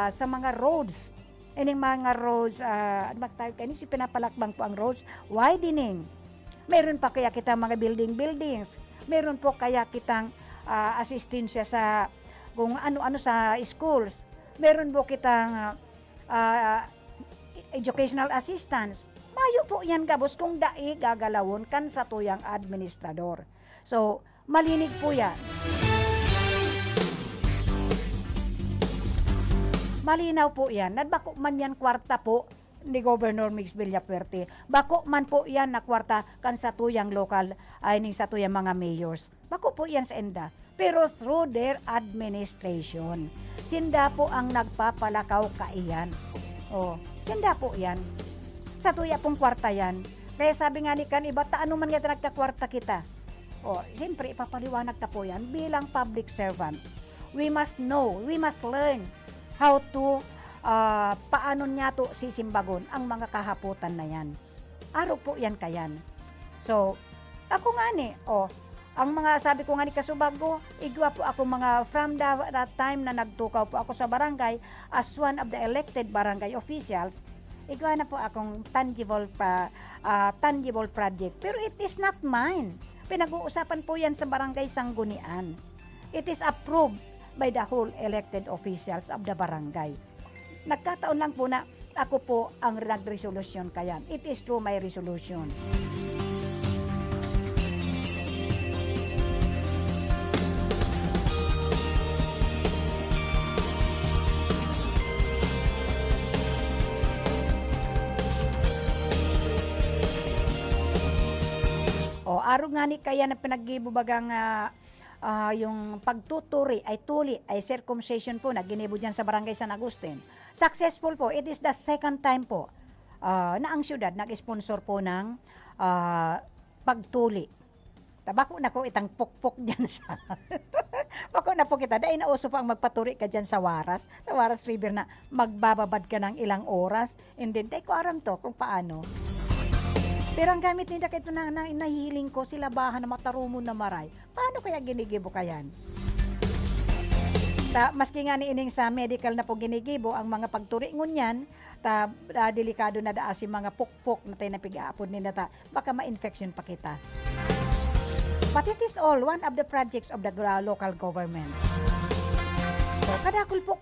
sa mga roads, si pinapalakbang po ang roads, widening. Meron pa kaya kitang mga buildings, meron po kaya kitang asistensya sa kung ano-ano sa schools, meron po kitang educational assistance. Mayo po yan gabos kung dai gagalawon kan sa tuyang administrador. So, malinig po yan. Malinaw po yan. Bako man yan kwarta po ni Governor Mix Villafuerte. Bako man po yan na kwarta kan sa tuyang local, sa tuyang mga mayors. Bako po yan sa enda. Pero through their administration. Sinda po ang nagpapalakaw kaiyan. Sinda po yan. Sa tuya pong kwarta yan. Kaya sabi nga ni kan iba, taano man nga nagkakwarta kita? Siyempre ipapaliwanag ta po yan bilang public servant. We must know, we must learn how to paano niya to sisimbagon ang mga kahaputan na yan. Araw po yan kayan. So, ako nga ni, ang mga sabi ko nga ni Kasubago, igwa po ako mga from that time na nagtukaw po ako sa barangay as one of the elected barangay officials, igwa na po akong tangible project. Pero it is not mine. Pinag-uusapan po yan sa barangay Sanggunian. It is approved by the whole elected officials of the barangay. Nagkataon lang po na ako po ang nag-resolution kayan. It is through my resolution. Araw nga ni kaya na pinaggibubagang yung pagtuturi ay tuli ay circumcision po na ginibo dyan sa barangay San Agustin. Successful po. It is the second time po na ang syudad nag-sponsor po ng pagtuli. Tabako na ko itang pukpok dyan sa Bako na po kita, dahil nauso pa ang magpaturi ka dyan sa Waras River na magbababad ka ng ilang oras, and then, ko aram to kung paano. Pero ang gamit nila kito na nahihiling ko, sila bahan na matarumon na maray. Paano kaya ginigibo kayan? Maski nga ni ining sa medical na po ginigibo, ang mga pagturi ngunyan, delikado na si mga pukpok na tayo napigaapod ni nata, baka ma-infection pa kita. But it is all one of the projects of the local government. So, kadakul po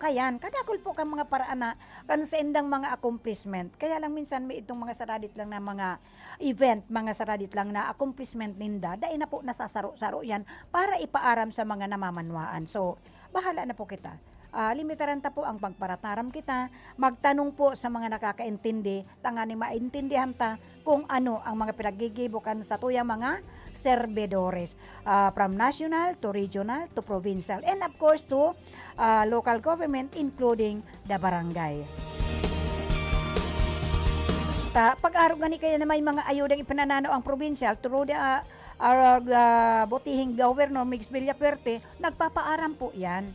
kang mga paraan na sa indang mga accomplishment. Kaya lang minsan may itong mga saradit lang na mga event, mga saradit lang na accomplishment ninda, dahil na po nasasaro-saro yan para ipaaram sa mga namamanwaan. So, bahala na po kita. Limitaran ta po ang pagparataram kita, magtanong po sa mga nakakaintindi, tangani maintindihan ta kung ano ang mga pinagigibukan sa tuyang mga servidores, from national to regional to provincial, and of course to local government including the barangay. Pag-araw gani kaya na may mga ayudang ipinanano ang provincial through the butihing governor Mix Villafuerte, nagpapaaram po yan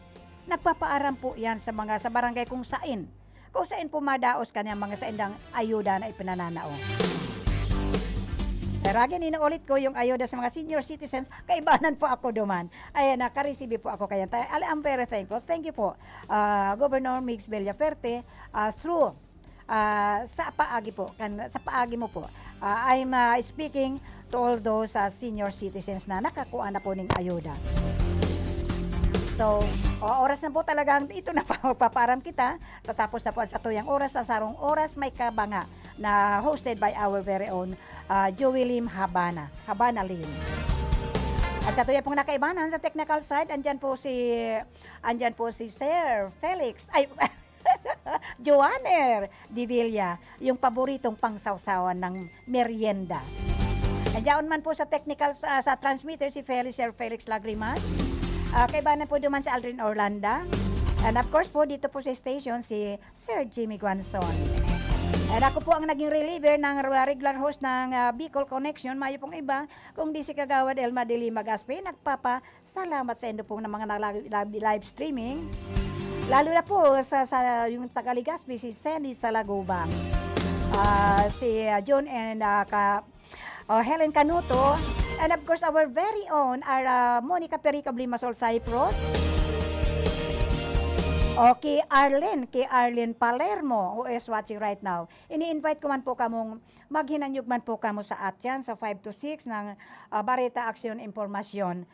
sa mga sa barangay kung saan pumadaos kanya mga sa indang ayuda na ipinananao. Pero again, inuulit ko yung ayuda sa mga senior citizens, kaibanan po ako duman. Ayan, nakaresibi po ako kaya. I'm very thankful. Thank you po, Governor Mix Villafuerte, through sa paagi mo po. I'm speaking to all those senior citizens na nakakuha na po ng ayuda. So, oras na po talagang ito na paparam kita. Tatapos na po sa tuyang oras, sa sarong oras may kabanga na hosted by our very own Joey Lim Habana Lim. At sa tuyang pong nakaibanan sa technical side, andyan po si Sir Felix, Joanner Divilla, yung paboritong pangsawsawan ng merienda. Andiyan man po sa technical sa transmitter si Sir Felix Lagrimas. Kaibanan po duman si Aldrin Orlanda. And of course po, dito po sa station si Sir Jimmy Guanzon. And ako po ang naging reliever ng regular host ng Bicol Connection. Mayo pong iba, kung di si Kagawad Elma Deli Magaspe, nagpapasalamat sa inyo pong ng mga live streaming. Lalo na po sa yung Tagaligaspi, si Sandy Salagubang, si John and Helen Canuto, and of course our very own Monica Perico Blimasol Cyprus, kay Arlene Palermo, who is watching right now. Ini-invite ko man po kamong maghinanyog man po kamo sa atyan sa 5 to 6 ng Bareta Aksyon Impormasyon.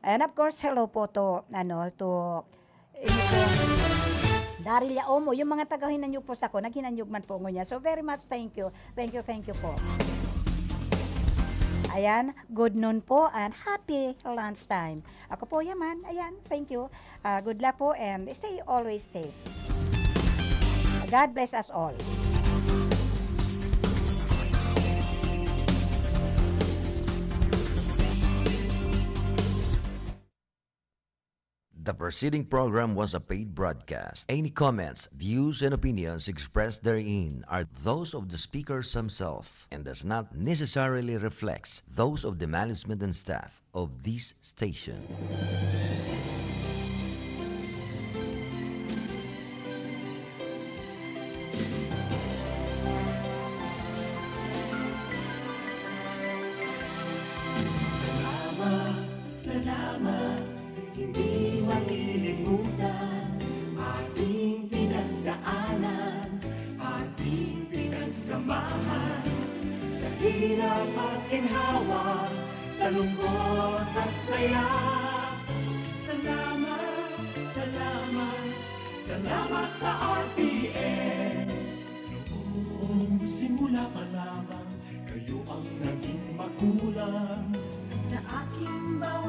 And of course, hello po to Daryl Omo, yung mga taga-hinanyog po sa ko, naghinanyog man po niya. So very much thank you po. Ayan, good noon po and happy lunchtime. Ako po yaman, ayan, thank you. Good luck po and stay always safe. God bless us all. The preceding program was a paid broadcast. Any comments, views, and opinions expressed therein are those of the speakers themselves and does not necessarily reflect those of the management and staff of this station. Salamat, hindi makilimutan ating pinagdaanan, ating pinagsamahan sa hirap at ginhawa, sa lungkot at saya. Salamat, salamat, salamat sa RPN. Noong simula pa lamang, kayo ang naging magulang sa aking bawat